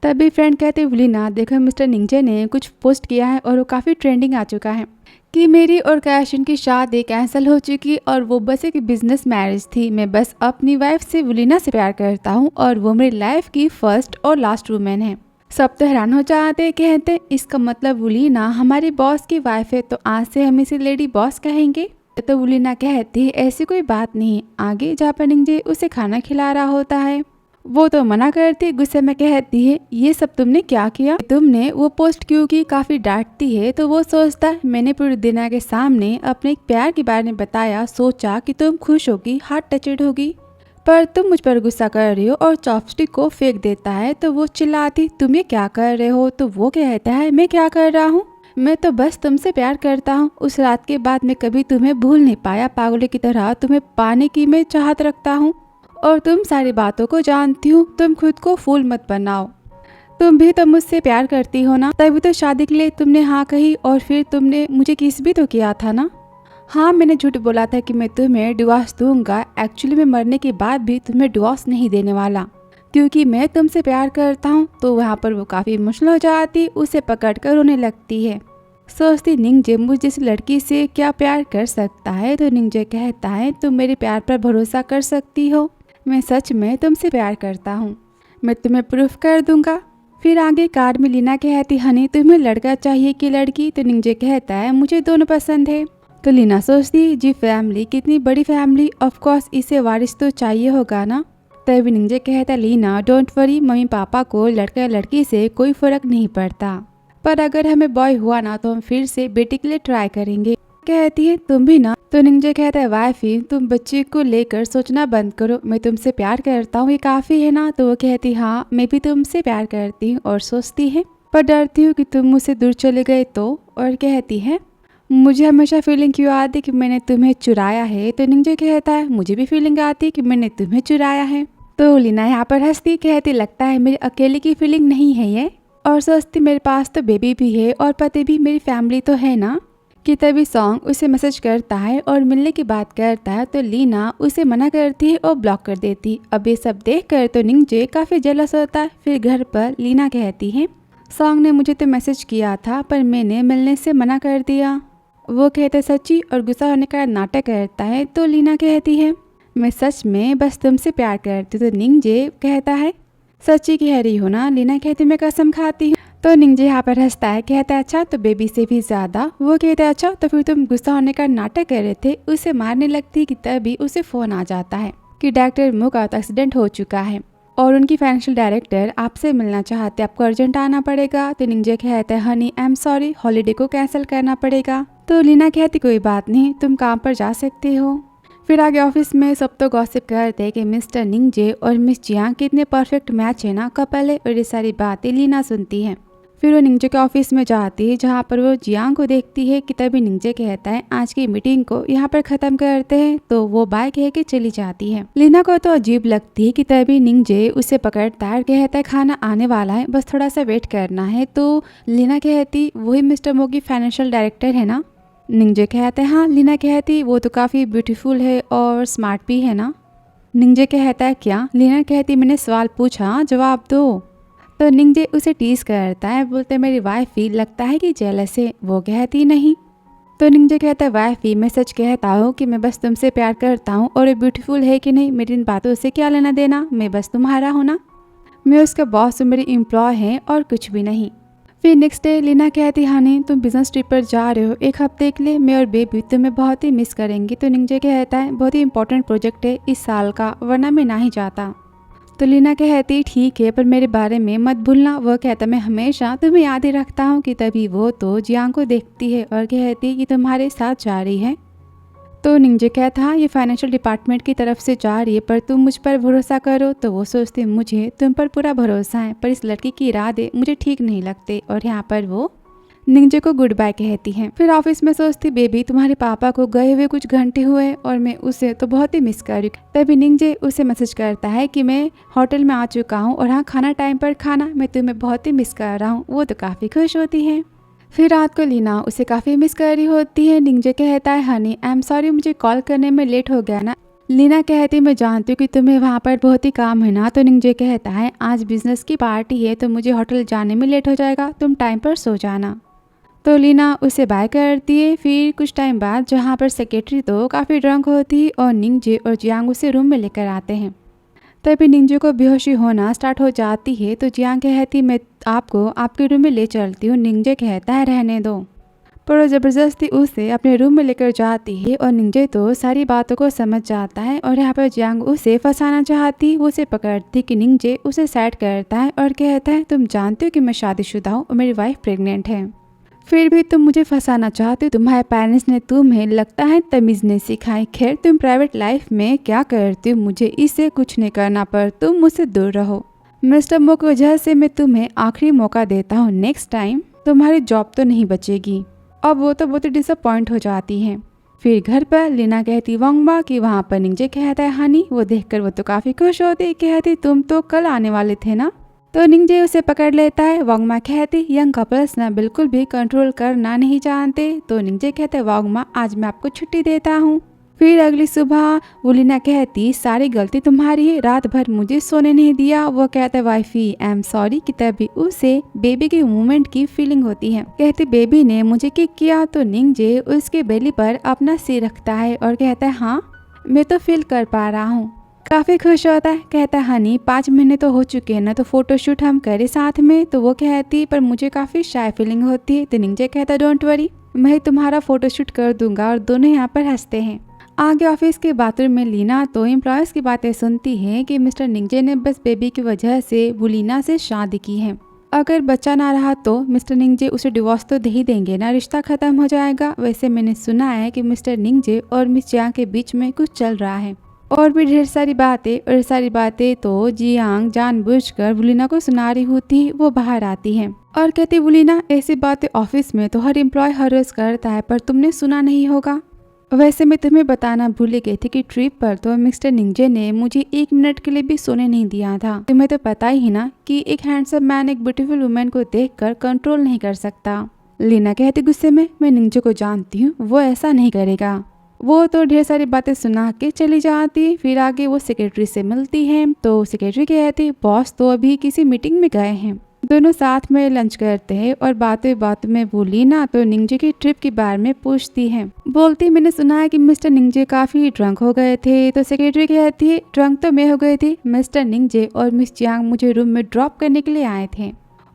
तभी फ्रेंड कहते वुलिना देखो मिस्टर निंजे ने कुछ पोस्ट किया है और वो काफ़ी ट्रेंडिंग आ चुका है कि मेरी और काशीन की शादी कैंसिल हो चुकी और वो बस एक बिजनेस मैरिज थी, मैं बस अपनी वाइफ से वुलिना से प्यार करता हूँ और वो मेरी लाइफ की फर्स्ट और लास्ट वुमेन है। सब तो हैरान हो जाते, कहते इसका मतलब वुलिना हमारी बॉस की वाइफ है, तो आज से हम इसे लेडी बॉस कहेंगे। तो वुलिना कहती ऐसी कोई बात नहीं। आगे जहाँ पर निंजे उसे खाना खिला रहा होता है वो तो मना करती, गुस्से में कहती है ये सब तुमने क्या किया, तुमने वो पोस्ट क्यों की, काफी डांटती है। तो वो सोचता है मैंने पूरी दुनिया के सामने अपने एक प्यार के बारे में बताया, सोचा कि तुम खुश होगी, हार्ट टचड होगी, पर तुम मुझ पर गुस्सा कर रही हो और चॉपस्टिक को फेंक देता है। तो वो चिल्लाती तुम ये क्या कर रहे हो। तो वो कहता है मैं क्या कर रहा हूँ, मैं तो बस तुमसे प्यार करता हूँ। उस रात के बाद मैं कभी तुम्हें भूल नहीं पाया, पागलों की तरह तुम्हें पाने की मैं चाहत रखता हूँ और तुम सारी बातों को जानती हूँ, तुम खुद को फूल मत बनाओ, तुम भी तो मुझसे प्यार करती हो ना, तभी तो शादी के लिए तुमने हाँ कही और फिर तुमने मुझे किस भी तो किया था ना। हाँ मैंने झूठ बोला था कि मैं तुम्हें डिवोर्स दूंगा, एक्चुअली मैं मरने के बाद भी तुम्हें डिवोर्स नहीं देने वाला क्योंकि मैं तुमसे प्यार करता हूँ। तो वहाँ पर वो काफ़ी इमोशनल हो जाती, उसे पकड़कर रोने लगती है, सोचती निंजे मुझ जैसी लड़की से क्या प्यार कर सकता है। तो निंजे कहता है तुम मेरे प्यार पर भरोसा कर सकती हो, मैं सच में तुमसे प्यार करता हूँ, मैं तुम्हें प्रूफ कर दूंगा। फिर आगे कार में लीना कहती हनी तुम्हें लड़का चाहिए कि लड़की। तो निंजे कहता है मुझे दोनों पसंद है। तो लीना सोचती जी फैमिली कितनी बड़ी फैमिली, ऑफ कोर्स इसे वारिस तो चाहिए होगा ना। तभी निंजे कहता Leena don't worry, mummy papa को लड़का या लड़की से कोई फर्क नहीं पड़ता, पर अगर हमें बॉय हुआ ना तो हम फिर से बेटी के लिए ट्राई करेंगे। कहती है तुम भी ना। तो निंजे कहता है वाइफ ही तुम बच्चे को लेकर सोचना बंद करो, मैं तुमसे प्यार करता हूँ ये काफ़ी है ना। तो वो कहती हाँ मैं भी तुमसे प्यार करती हूँ और सोचती है पर डरती हूँ कि तुम मुझसे दूर चले गए तो। और कहती है मुझे हमेशा फीलिंग क्यों आती कि मैंने तुम्हें चुराया है। तो निंजे कहता है मुझे भी फीलिंग आती कि मैंने तुम्हें चुराया है। तो लीना यहाँ पर हंसती, कहती लगता है मेरी अकेले की फीलिंग नहीं है ये, और सोचती मेरे पास तो बेबी भी है और पति भी, मेरी फैमिली तो है ना। कि तभी सॉन्ग उसे मैसेज करता है और मिलने की बात करता है, तो लीना उसे मना करती है और ब्लॉक कर देती। अब ये सब देखकर तो निंजे काफ़ी जेलस होता है। फिर घर पर लीना कहती है सॉन्ग ने मुझे तो मैसेज किया था पर मैंने मिलने से मना कर दिया। वो कहते सच्ची और गुस्सा होने का नाटक करता है तो लीना कहती है मैं सच में बस तुमसे प्यार करती हूँ। तो निंजे कहता है सच्ची कह रही हो ना? लीना कहती मैं कसम खाती हूँ। तो निंजे यहाँ पर हंसता है, कहता है अच्छा तो बेबी से भी ज्यादा। वो कहता है अच्छा तो फिर तुम गुस्सा होने का नाटक कर रहे थे। उसे मारने लगती कि तभी उसे फोन आ जाता है कि डॉक्टर मो का एक्सीडेंट हो चुका है और उनकी फाइनेंशियल डायरेक्टर आपसे मिलना चाहते, आपको अर्जेंट आना पड़ेगा। तो निंजे कहता है Honey I am sorry, holiday को कैंसिल करना पड़ेगा। तो लीना कहती कोई बात नहीं, तुम काम पर जा सकते हो। फिर आगे ऑफिस में सब तो गॉसिप करते हैं कि मिस्टर निंजे और मिस जियांग कितने परफेक्ट मैच है ना कपल है, और ये सारी बातें लीना सुनती है। फिर वो निंजे के ऑफिस में जाती है जहाँ पर वो जियांग को देखती है कि तभी निंजे कहता है आज की मीटिंग को यहाँ पर खत्म करते हैं। तो वो बाय कह के चली जाती है। लीना को तो अजीब लगती है कि तभी निंजे उसे पकड़ता है, कहता है खाना आने वाला है, बस थोड़ा सा वेट करना है। तो लीना कहती वही मिस्टर मो की फाइनेंशियल डायरेक्टर है ना? निंजे कहते हैं हाँ। लीना कहती वो तो काफ़ी ब्यूटीफुल है और स्मार्ट भी है ना? निंजे कहता है क्या? लीना कहती मैंने सवाल पूछा, जवाब दो। तो निंजे उसे टीज करता है, बोलते मेरी वाइफ ही लगता है कि जेलस है। वो कहती नहीं। तो निंजे कहता है वाइफ ही मैं सच कहता हूँ कि मैं बस तुमसे प्यार करता हूँ और ये ब्यूटीफुल है कि नहीं मेरी इन बातों से क्या लेना देना, मैं बस तुम्हारा हूँ ना, मैं उसका बॉस हूँ, मेरी एम्प्लॉय है और कुछ भी नहीं। फिर नेक्स्ट डे लीना कहती हनी तुम बिजनेस ट्रिप पर जा रहे हो 1 हफ्ते के लिए, मैं और बेबी तुम्हें बहुत ही मिस करेंगी। तो निंजे कहता है बहुत ही इंपॉर्टेंट प्रोजेक्ट है इस साल का, वरना मैं ना ही जाता। तो लीना कहती ठीक है पर मेरे बारे में मत भूलना। वो कहता मैं हमेशा तुम्हें याद ही रखता हूँ। कि तभी वो तो जियांग को देखती है और कहती कि तुम्हारे साथ जा रही है। तो निंजे कहता हाँ ये फाइनेंशियल डिपार्टमेंट की तरफ से जा रही है पर तुम मुझ पर भरोसा करो। तो वो सोचती मुझे तुम पर पूरा भरोसा है पर इस लड़की की इरादे मुझे ठीक नहीं लगते, और यहाँ पर वो निंजे को गुड बाय कहती हैं। फिर ऑफिस में सोचती बेबी तुम्हारे पापा को गए हुए कुछ घंटे हुए और मैं उसे तो बहुत ही मिस कर रही हूँ। तभी निंजे उसे मैसेज करता है कि मैं होटल में आ चुका हूँ और हाँ खाना टाइम पर खाना, मैं तुम्हें बहुत ही मिस कर रहा हूँ। वो तो काफ़ी खुश होती है। फिर रात को लीना उसे काफ़ी मिस कर रही होती है। निंजे कहता है हनी आई एम सॉरी मुझे कॉल करने में लेट हो गया ना। लीना कहती मैं जानती हूँ कि तुम्हें वहाँ पर बहुत ही काम है ना। तो निंजे कहता है आज बिजनेस की पार्टी है तो मुझे होटल जाने में लेट हो जाएगा, तुम टाइम पर सो जाना। तो लीना उसे बाय करती है। फिर कुछ टाइम बाद जहाँ पर सेक्रेटरी तो काफ़ी ड्रंक होती है और निंजे और जियांग उसे रूम में लेकर आते हैं। तभी निंजे को बेहोशी होना स्टार्ट हो जाती है। तो जियांग कहती मैं आपको आपके रूम में ले चलती हूँ। निंजे कहता है रहने दो, पर ज़बरदस्ती उसे अपने रूम में लेकर जाती है और निंजे तो सारी बातों को समझ जाता है और यहाँ पर जियांग उसे फंसाना चाहती। वो उसे पकड़ती कि निंजे उसे साइड करता है और कहता है तुम जानते हो कि मैं शादीशुदा हूँ और मेरी वाइफ प्रेग्नेंट है, फिर भी तुम मुझे फंसाना चाहते हो। तुम्हारे पेरेंट्स ने तुम्हें लगता है तमीज़ नहीं सिखाई। खैर तुम प्राइवेट लाइफ में क्या करती हो मुझे इससे कुछ नहीं करना, पर तुम मुझसे दूर रहो। मिस्टर मो की वजह से मैं तुम्हें आखिरी मौका देता हूँ, नेक्स्ट टाइम तुम्हारी जॉब तो नहीं बचेगी। अब वो तो बहुत डिसअपॉइंट हो जाती हैं। फिर घर पर लीना कहती वांगबा कि वहाँ पर निंजे कहता है हनी। वो देखकर वो तो काफ़ी खुश होती, कहती तुम तो कल आने वाले थे ना। तो निंजे उसे पकड़ लेता है। वांगमा कहती यंग कपल्स ना बिल्कुल भी कंट्रोल करना नहीं जानते। तो निंजे कहते वांगमा आज मैं आपको छुट्टी देता हूँ। फिर अगली सुबह वुलिना कहती सारी गलती तुम्हारी है, रात भर मुझे सोने नहीं दिया। वो कहता है वाइफी आई एम सॉरी। कि तभी उसे बेबी के मूवमेंट की फीलिंग होती है, कहती बेबी ने मुझे किक किया। तो निंजे उसके बेली पर अपना सिर रखता है और कहता है हाँ मैं तो फील कर पा रहा हूँ। काफ़ी खुश होता है, कहता है हनी 5 महीने तो हो चुके हैं ना, तो फोटोशूट हम करें साथ में। तो वो कहती पर मुझे काफ़ी शाय फीलिंग होती है। तो निंजे कहता डोंट वरी मैं तुम्हारा फोटोशूट कर दूंगा। और दोनों यहाँ पर हंसते हैं। आगे ऑफिस के बाथरूम में लीना तो एम्प्लॉयज़ की बातें सुनती है कि मिस्टर निंजे ने बस बेबी की वजह से वुलिना से शादी की है, अगर बच्चा ना रहा तो मिस्टर निंजे उसे डिवोर्स तो दे ही देंगे ना, रिश्ता खत्म हो जाएगा। वैसे मैंने सुना है कि मिस्टर निंजे और मिस जियांग के बीच में कुछ चल रहा है, और भी ढेर सारी बातें तो जियांग जानबूझकर वुलिना को सुना रही होती। वो बाहर आती है और कहती वुलिना ऐसी बातें ऑफिस में तो हर एम्प्लॉय हर रोज करता है, पर तुमने सुना नहीं होगा। वैसे मैं तुम्हें बताना भूल गई थी कि ट्रिप पर तो मिस्टर निंजे ने मुझे 1 मिनट के लिए भी सोने नहीं दिया था। तुम्हें तो पता ही ना कि एक हैंडसम मैन एक ब्यूटीफुल वुमेन को देखकर कंट्रोल नहीं कर सकता। लीना कहती गुस्से में मैं निंजे को जानती हूँ, वो ऐसा नहीं करेगा। वो तो ढेर सारी बातें सुना के चली जाती। फिर आगे वो सेक्रेटरी से मिलती है। तो सेक्रेटरी कहती बॉस तो अभी किसी मीटिंग में गए हैं। दोनों साथ में लंच करते हैं और बातों बातों में वो लीना तो निंजे की ट्रिप के बारे में पूछती है। बोलती मैंने सुना है कि मिस्टर निंजे काफी ड्रंक हो गए थे। तो सेक्रेटरी कहती है ड्रंक तो मैं हो गई थी, मिस्टर निंजे और मिस जियांग मुझे रूम में ड्रॉप करने के लिए आए थे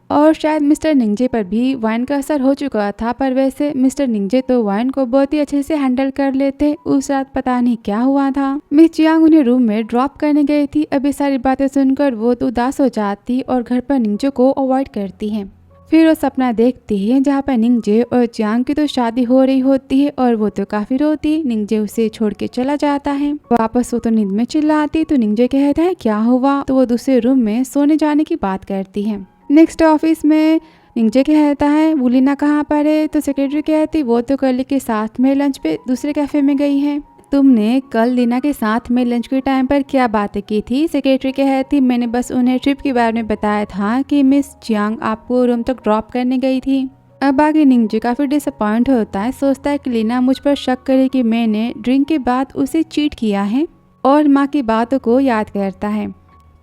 और शायद मिस्टर निंजे पर भी वाइन का असर हो चुका था। पर वैसे मिस्टर निंजे तो वाइन को बहुत ही अच्छे से हैंडल कर लेते। उस रात पता नहीं क्या हुआ था, मिस जियांग उन्हें रूम में ड्रॉप करने गई थी। अभी सारी बातें सुनकर वो तो उदास हो जाती और घर पर निंजे को अवॉइड करती है। फिर वो सपना देखती है जहाँ पर निंजे और जियांग की तो शादी हो रही होती है और वो तो काफी रोती। निंजे उसे छोड़ के चला जाता है। वापस वो तो नींद में चिल्लाती तो निंजे कहता है क्या हुआ, तो वो दूसरे रूम में सोने जाने की बात करती है। नेक्स्ट ऑफिस में निंजे कहता है वो लीना कहाँ पर है। तो सेक्रेटरी कहती वो तो कल के साथ में लंच पे दूसरे कैफे में गई है। तुमने कल लीना के साथ में लंच के टाइम पर क्या बातें की थी। सेक्रेटरी कहती मैंने बस उन्हें ट्रिप के बारे में बताया था कि मिस जियांग आपको रूम तक ड्रॉप करने गई थी। अब आगे निंजे काफी डिसअपॉइंट होता है, सोचता है कि लीना मुझ पर शक करे कि मैंने ड्रिंक के बाद उसे चीट किया है और माँ की बातों को याद करता है।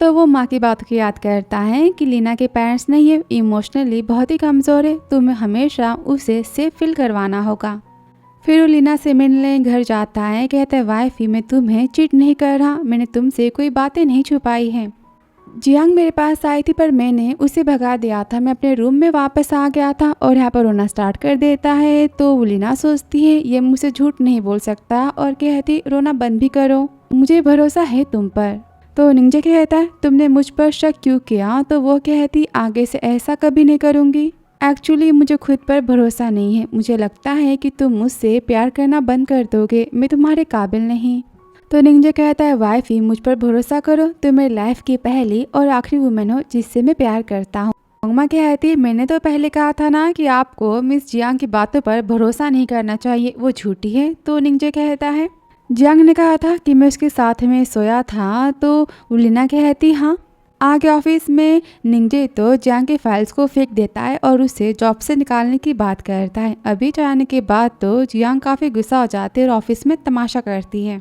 तो वो माँ की बातों को याद करता है कि लीना के पेरेंट्स नहीं है, इमोशनली बहुत ही कमज़ोर है, तुम्हें हमेशा उसे सेफ फील करवाना होगा। फिर वो लीना से मिलने घर जाता है। कहता है वाइफ मैं तुम्हें चीट नहीं कर रहा, मैंने तुमसे कोई बातें नहीं छुपाई हैं। जियांग मेरे पास आई थी पर मैंने उसे भगा दिया था, मैं अपने रूम में वापस आ गया था और यहाँ पर रोना स्टार्ट कर देता है। तो वो लीना सोचती है ये मुझसे झूठ नहीं बोल सकता और कहती रोना बंद भी करो, मुझे भरोसा है तुम पर। तो निंजे कहता है तुमने मुझ पर शक क्यों किया। तो वो कहती आगे से ऐसा कभी नहीं करूँगी, एक्चुअली मुझे खुद पर भरोसा नहीं है, मुझे लगता है कि तुम मुझसे प्यार करना बंद कर दोगे, मैं तुम्हारे काबिल नहीं। तो निंजे कहता है वाइफ ही मुझ पर भरोसा करो, तुम मेरी लाइफ की पहली और आखिरी वुमेन हो जिससे मैं प्यार करता हूँ। मंगमा कहती मैंने तो पहले कहा था ना कि आपको मिस जियांग की बातों पर भरोसा नहीं करना चाहिए, वो झूठी है। तो निंजे कहता है जियांग ने कहा था कि मैं उसके साथ में सोया था। तो लीना कहती हाँ। आगे ऑफिस में निंजे तो जियांग के फाइल्स को फेंक देता है और उसे जॉब से निकालने की बात करता है। अभी जाने के बाद तो जियांग काफ़ी गुस्सा हो जाती है और ऑफिस में तमाशा करती है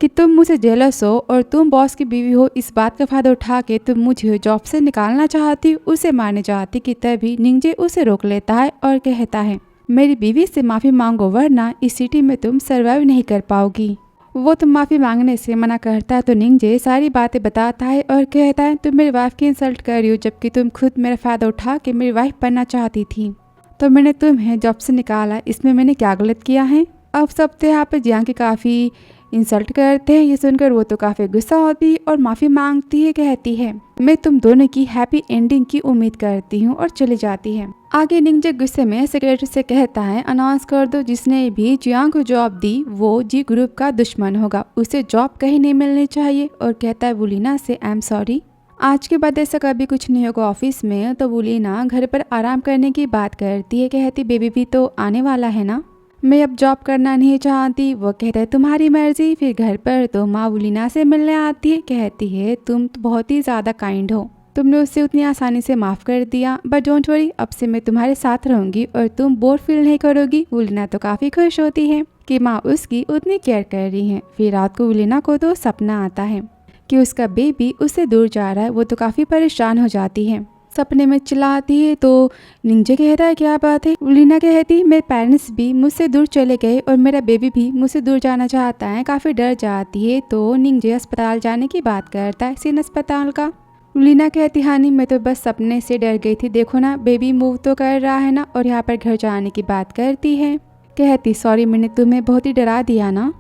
कि तुम मुझे जेलस हो और तुम बॉस की बीवी हो, इस बात का फायदा उठा के तुम मुझे जॉब से निकालना चाहती, उसे मारने चाहती कि तभी निंजे उसे रोक लेता है और कहता है मेरी बीवी से माफ़ी मांगो वरना इस सिटी में तुम सर्वाइव नहीं कर पाओगी। वो तो माफ़ी मांगने से मना करता है। तो निंजे सारी बातें बताता है और कहता है तुम मेरी वाइफ की इंसल्ट कर रही हो जबकि तुम खुद मेरा फ़ायदा उठा के मेरी वाइफ बनना चाहती थी, तो मैंने तुम्हें जॉब से निकाला, इसमें मैंने क्या गलत किया है। अब सब तो यहाँ पर जियांग की काफ़ी इंसल्ट करते हैं। ये सुनकर वो तो काफ़ी गुस्सा होती है और माफ़ी मांगती है। कहती है मैं तुम दोनों की हैप्पी एंडिंग की उम्मीद करती हूँ और चली जाती है। आगे निंजे गुस्से में सेक्रेटरी से कहता है अनाउंस कर दो जिसने भी जियांग को जॉब दी वो जी ग्रुप का दुश्मन होगा, उसे जॉब कहीं नहीं मिलनी चाहिए। और कहता है वुलीना से आई एम सॉरी, आज के बाद ऐसा कभी कुछ नहीं होगा ऑफिस में। तो वुलीना घर पर आराम करने की बात करती है। कहती बेबी भी तो आने वाला है ना, मैं अब जॉब करना नहीं चाहती। वो कहता है तुम्हारी मर्जी। फिर घर पर तो माँ वुलीना से मिलने आती है। कहती है तुम तो बहुत ही ज़्यादा काइंड हो, तुमने उससे उतनी आसानी से माफ़ कर दिया, बट डोंट वरी अब से मैं तुम्हारे साथ रहूंगी और तुम बोर फील नहीं करोगी। वुलीना तो काफ़ी खुश होती है कि माँ उसकी उतनी केयर कर रही है। फिर रात को वुलीना को तो सपना आता है कि उसका बेबी उससे दूर जा रहा है। वो तो काफ़ी परेशान हो जाती है, सपने में चिल्लाती है। तो निंजे कहता है क्या बात है। वुलीना कहती मेरे पेरेंट्स भी मुझसे दूर चले गए और मेरा बेबी भी मुझसे दूर जाना चाहता है। काफ़ी डर जाती है। तो निंजे अस्पताल जाने की बात करता है, सीन अस्पताल का। वुलीना कहती हानी मैं तो बस सपने से डर गई थी, देखो ना बेबी मूव तो कर रहा है ना। और यहाँ पर घर जाने की बात करती है। कहती सॉरी मैंने तुम्हें बहुत ही डरा दिया ना,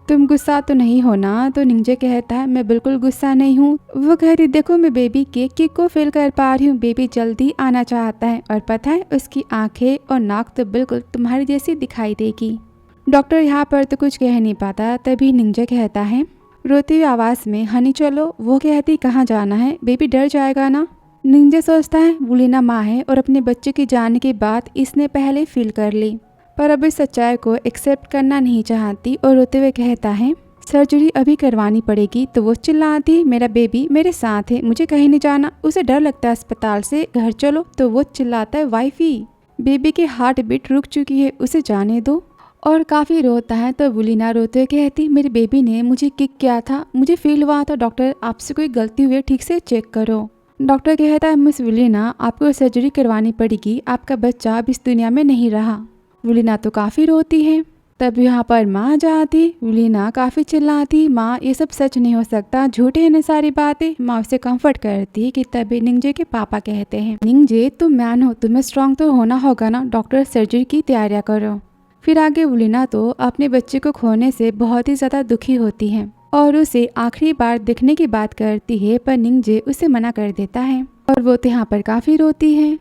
तुम गुस्सा तो नहीं हो ना। तो निंजे कहता है मैं बिल्कुल गुस्सा नहीं हूँ। वो कहती देखो मैं बेबी के किक को फील कर पा रही हूँ, बेबी जल्दी आना चाहता है और पता है उसकी आंखें और नाक तो बिल्कुल तुम्हारी जैसी दिखाई देगी। डॉक्टर यहाँ पर तो कुछ कह नहीं पाता। तभी निंजे कहता है रोती हुई आवाज़ में हनी चलो। वो कहती कहाँ जाना है, बेबी डर जाएगा ना। निंजे सोचता है वुलीना माँ है और अपने बच्चे की जाने की बात इसने पहले फील कर ली, पर अब इस सच्चाई को एक्सेप्ट करना नहीं चाहती और रोते हुए कहता है सर्जरी अभी करवानी पड़ेगी। तो वो चिल्लाती मेरा बेबी मेरे साथ है, मुझे कहीं नहीं जाना, उसे डर लगता है अस्पताल से, घर चलो। तो वो चिल्लाता है वाइफी बेबी की हार्ट बीट रुक चुकी है, उसे जाने दो। और काफ़ी रोता है। तो वुलीना रोते हुए कहती मेरे बेबी ने मुझे किक किया था, मुझे फील हुआ था, डॉक्टर आपसे कोई गलती हुई ठीक से चेक करो। डॉक्टर कहता है मिस वुलिना आपको सर्जरी करवानी पड़ेगी, आपका बच्चा अब इस दुनिया में नहीं रहा। वुलिना तो काफ़ी रोती है। तब यहाँ पर माँ जाती, वुलिना काफ़ी चिल्लाती, माँ ये सब सच नहीं हो सकता, झूठे हैं सारी बातें। माँ उसे कंफर्ट करती कि तभी निंजे के पापा कहते हैं निंजे तुम मैन हो, तुम्हें स्ट्रांग तो होना होगा ना, डॉक्टर सर्जरी की तैयारियाँ करो। फिर आगे वुलिना तो अपने बच्चे को खोने से बहुत ही ज़्यादा दुखी होती है और उसे आखिरी बार दिखने की बात करती है, पर निंजे उसे मना कर देता है और वो तो यहाँ पर काफ़ी रोती है।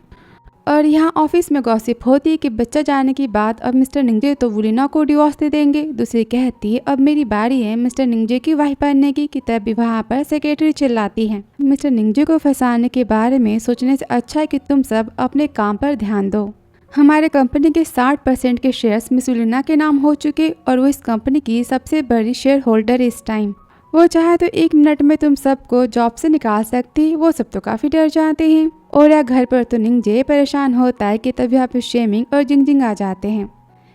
और यहाँ ऑफिस में गॉसिप होती है कि बच्चा जाने के बाद अब मिस्टर निंजे तो वुलिना को डिवोर्स दे देंगे। दूसरी कहती है अब मेरी बारी है मिस्टर निंजे की वाइफ बनने की, कि तभी वहाँ पर सेक्रेटरी चिल्लाती है मिस्टर निंजे को फंसाने के बारे में सोचने से अच्छा है कि तुम सब अपने काम पर ध्यान दो। हमारे कंपनी के 60% के शेयर्स मिस वुलिना के नाम हो चुके और वो इस कंपनी की सबसे बड़ी शेयर होल्डर इस टाइम। वो चाहे तो 1 मिनट में तुम सबको जॉब से निकाल सकती। वो सब तो काफ़ी डर जाते हैं और या घर पर तो निंजे परेशान होता है कि तभी यहाँ पे शेमिंग और जिंगजिंग आ जाते हैं।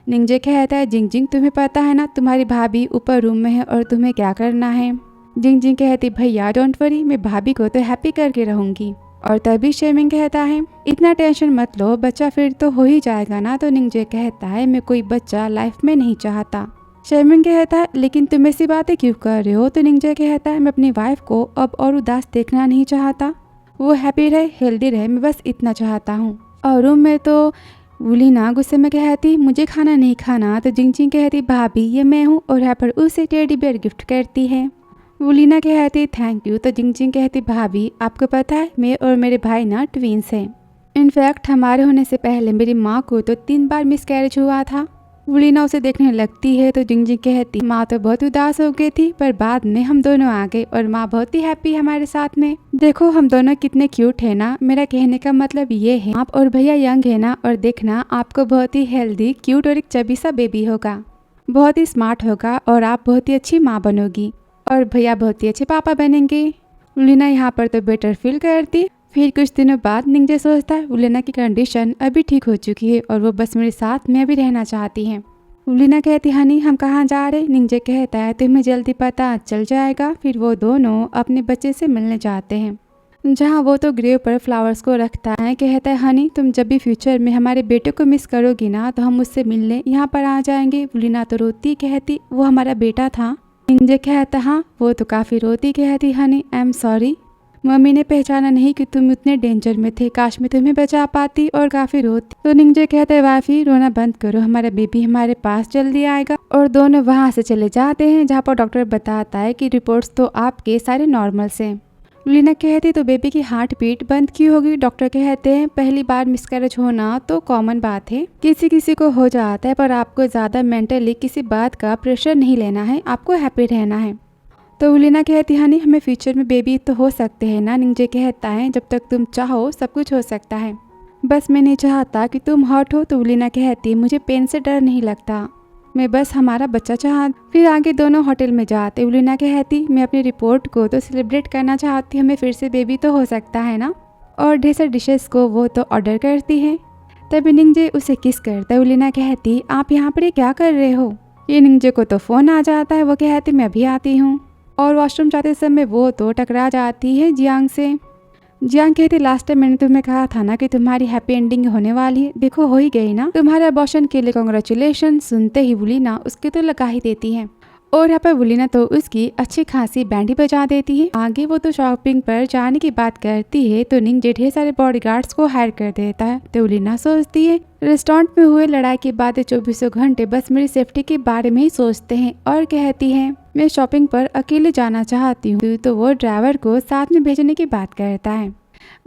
निंजे कहता है जिंगजिंग तुम्हें पता है ना तुम्हारी भाभी ऊपर रूम में है और तुम्हें क्या करना है। जिंगजिंग कहती भैया डोंट वरी, मैं भाभी को तो हैप्पी करके रहूंगी। और तभी शेमिंग कहता है इतना टेंशन मत लो, बच्चा फिर तो हो ही जाएगा ना। तो निंजे कहता है मैं कोई बच्चा लाइफ में नहीं चाहता। शेमिंग कहता है लेकिन तुम ऐसी बातें क्यों कर रहे हो। तो निंजे कहता है मैं अपनी वाइफ को अब और उदास देखना नहीं चाहता, वो हैप्पी रहे हेल्दी रहे, मैं बस इतना चाहता हूँ। और रूम में तो वुलिना गुस्से में कहती मुझे खाना नहीं खाना। तो जिंगजिंग कहती भाभी ये मैं हूँ और यहाँ पर उसे टेडी बेयर गिफ्ट करती है। वुलिना कहती थैंक यू। तो जिंगजिंग कहती भाभी आपको पता है मैं और मेरे भाई ना ट्विंस हैं। इनफैक्ट हमारे होने से पहले मेरी माँ को तो 3 बार मिसकैरेज हुआ था। वुलिना उसे देखने लगती है तो जिंगजिंग कहती माँ तो बहुत उदास हो गई थी, पर बाद में हम दोनों आ गए और माँ बहुत ही हैप्पी हमारे साथ में। देखो हम दोनों कितने क्यूट है ना। मेरा कहने का मतलब ये है आप और भैया यंग है ना, और देखना आपको बहुत ही हेल्दी क्यूट और एक चबी सा बेबी होगा, बहुत ही स्मार्ट होगा और आप बहुत ही अच्छी माँ बनोगी और भैया बहुत ही अच्छे पापा बनेंगे। वुलिना यहाँ पर तो बेटर फील करती। फिर कुछ दिनों बाद निंजे सोचता है वुलिना की कंडीशन अभी ठीक हो चुकी है और वो बस मेरे साथ में अभी रहना चाहती है। वुलिना कहती हनी हम कहाँ जा रहे। निंजे कहता है तुम्हें जल्दी पता चल जाएगा। फिर वो दोनों अपने बच्चे से मिलने जाते हैं, जहाँ वो तो ग्रेव पर फ्लावर्स को रखता है। कहता है हनी तुम जब भी फ्यूचर में हमारे बेटे को मिस करोगी ना तो हम उससे मिलने यहाँ पर आ जाएंगे। वुलिना तो रोती कहती वो हमारा बेटा था। निंजे कहता हाँ। वो तो काफ़ी रोती कहती Honey I am sorry, mummy ने पहचाना नहीं कि तुम उतने डेंजर में थे, काश मैं तुम्हें बचा पाती। और काफी रोती। तो निंजे कहते हैं वाफी रोना बंद करो, हमारा बेबी हमारे पास जल्दी आएगा। और दोनों वहां से चले जाते हैं, जहाँ पर डॉक्टर बताता है कि रिपोर्ट्स तो आपके सारे नॉर्मल से। वुलिना कहती तो बेबी की हार्ट बीट बंद क्यों होगी। डॉक्टर कहते हैं पहली बार मिसकैरेज होना तो कॉमन बात है, किसी किसी को हो जाता है, पर आपको ज्यादा मेंटली किसी बात का प्रेशर नहीं लेना है, आपको हैप्पी रहना है। तो वुलिना कहती हनी हमें फ्यूचर में बेबी तो हो सकते हैं ना। निंजे कहता है जब तक तुम चाहो सब कुछ हो सकता है, बस मैं नहीं चाहता कि तुम हर्ट हो। तो वुलिना कहती मुझे पेन से डर नहीं लगता, मैं बस हमारा बच्चा चाह। फिर आगे दोनों होटल में जाते। वुलिना कहती मैं अपनी रिपोर्ट को तो सेलिब्रेट करना चाहती हूँ, हमें फिर से बेबी तो हो सकता है ना। और ढेर सारे डिशेस को वो तो ऑर्डर करती है। तभी निंजे उसे किस करता है। वुलिना कहती आप यहाँ पर क्या कर रहे हो। ये निंजे को तो फोन आ जाता है, वो कहती मैं अभी आती हूँ। और वॉशरूम जाते समय वो तो टकरा जाती है जियांग से। जियांग कहती लास्ट टाइम मैंने तुम्हें कहा था ना कि तुम्हारी हैप्पी एंडिंग होने वाली है, देखो हो ही गई ना, तुम्हारे अबॉर्शन के लिए कांग्रेचुलेशन। सुनते ही वुलिना उसके तो लगा ही देती है और यहाँ पर वुलिना तो उसकी अच्छी खासी बैंड ही बजा देती है। आगे वो तो शॉपिंग पर जाने की बात करती है तो निंजे ढेर सारे बॉडीगार्ड्स को हायर कर देता है। तो वुलिना सोचती है रेस्टोरेंट में हुए लड़ाई के बाद 24 घंटे बस मेरी सेफ्टी के बारे में ही सोचते हैं। और कहती है मैं शॉपिंग पर अकेले जाना चाहती हूँ। तो वो ड्राइवर को साथ में भेजने की बात करता है।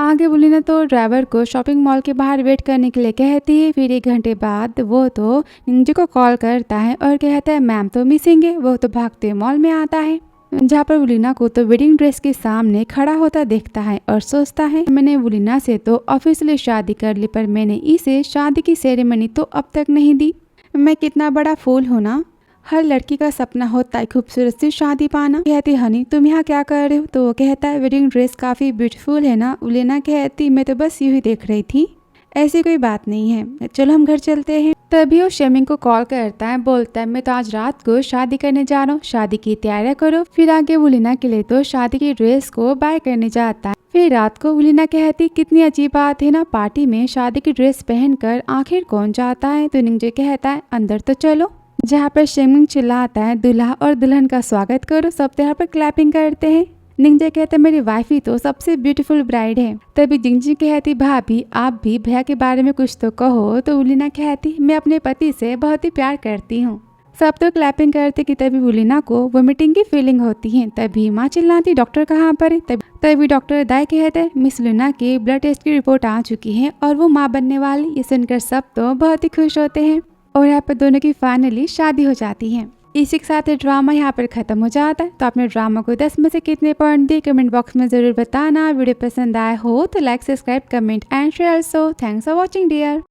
आगे वुलिना तो ड्राइवर को शॉपिंग मॉल के बाहर वेट करने के लिए कहती है। फिर 1 घंटे बाद वो तो निंजे को कॉल करता है और कहता है मैम तो मिसिंग है। वो तो भागते मॉल में आता है, जहाँ पर वुलिना को तो वेडिंग ड्रेस के सामने खड़ा होता देखता है और सोचता है मैंने वुलिना से तो ऑफिशियली शादी कर ली, पर मैंने इसे शादी की सेरेमनी तो अब तक नहीं दी। मैं कितना बड़ा फूल हूँ ना, हर लड़की का सपना होता है खूबसूरत सी शादी पाना। कहती हनी तुम यहाँ क्या कर रहे हो। तो वो कहता है वेडिंग ड्रेस काफी ब्यूटीफुल है ना। वुलिना कहती मैं तो बस यूं ही देख रही थी, ऐसी कोई बात नहीं है, चलो हम घर चलते हैं। तभी वो शेमिंग को कॉल करता है, बोलता है मैं तो आज रात को शादी करने जा रहा हूँ, शादी की तैयारियां करो। फिर आगे वुलिना के लिए तो शादी की ड्रेस को बाय करने जाता है। फिर रात को उलिना कहती कितनी अजीब बात है ना, पार्टी में शादी की ड्रेस पहनकर आखिर कौन जाता है। तो निंजे कहता है अंदर तो चलो, जहाँ पर शेमिंग चिल्लाता है दूल्हा और दुल्हन का स्वागत करो। सब यहाँ पर क्लैपिंग करते हैं। निंजे कहते मेरी वाइफ ही तो सबसे ब्यूटीफुल ब्राइड है। तभी जिंजी कहती भाभी आप भी भैया के बारे में कुछ तो कहो। तो उलिना कहती मैं अपने पति से बहुत ही प्यार करती हूँ। सब तो क्लैपिंग करते कि तभी उलिना को वोमिटिंग की फीलिंग होती है। तभी माँ चिल्लाती डॉक्टर कहाँ पर है। तभी डॉक्टर दाई कहते मिस लूना के ब्लड टेस्ट की रिपोर्ट आ चुकी है और वो माँ बनने वाली। ये सुनकर सब तो बहुत ही खुश होते हैं और यहाँ पर दोनों की फाइनली शादी हो जाती है। इसी के साथ ड्रामा यहाँ पर खत्म हो जाता है। तो आपने ड्रामा को 10 में से कितने पॉइंट दिए कमेंट बॉक्स में जरूर बताना। वीडियो पसंद आया हो तो like subscribe comment and share. So thanks for watching dear.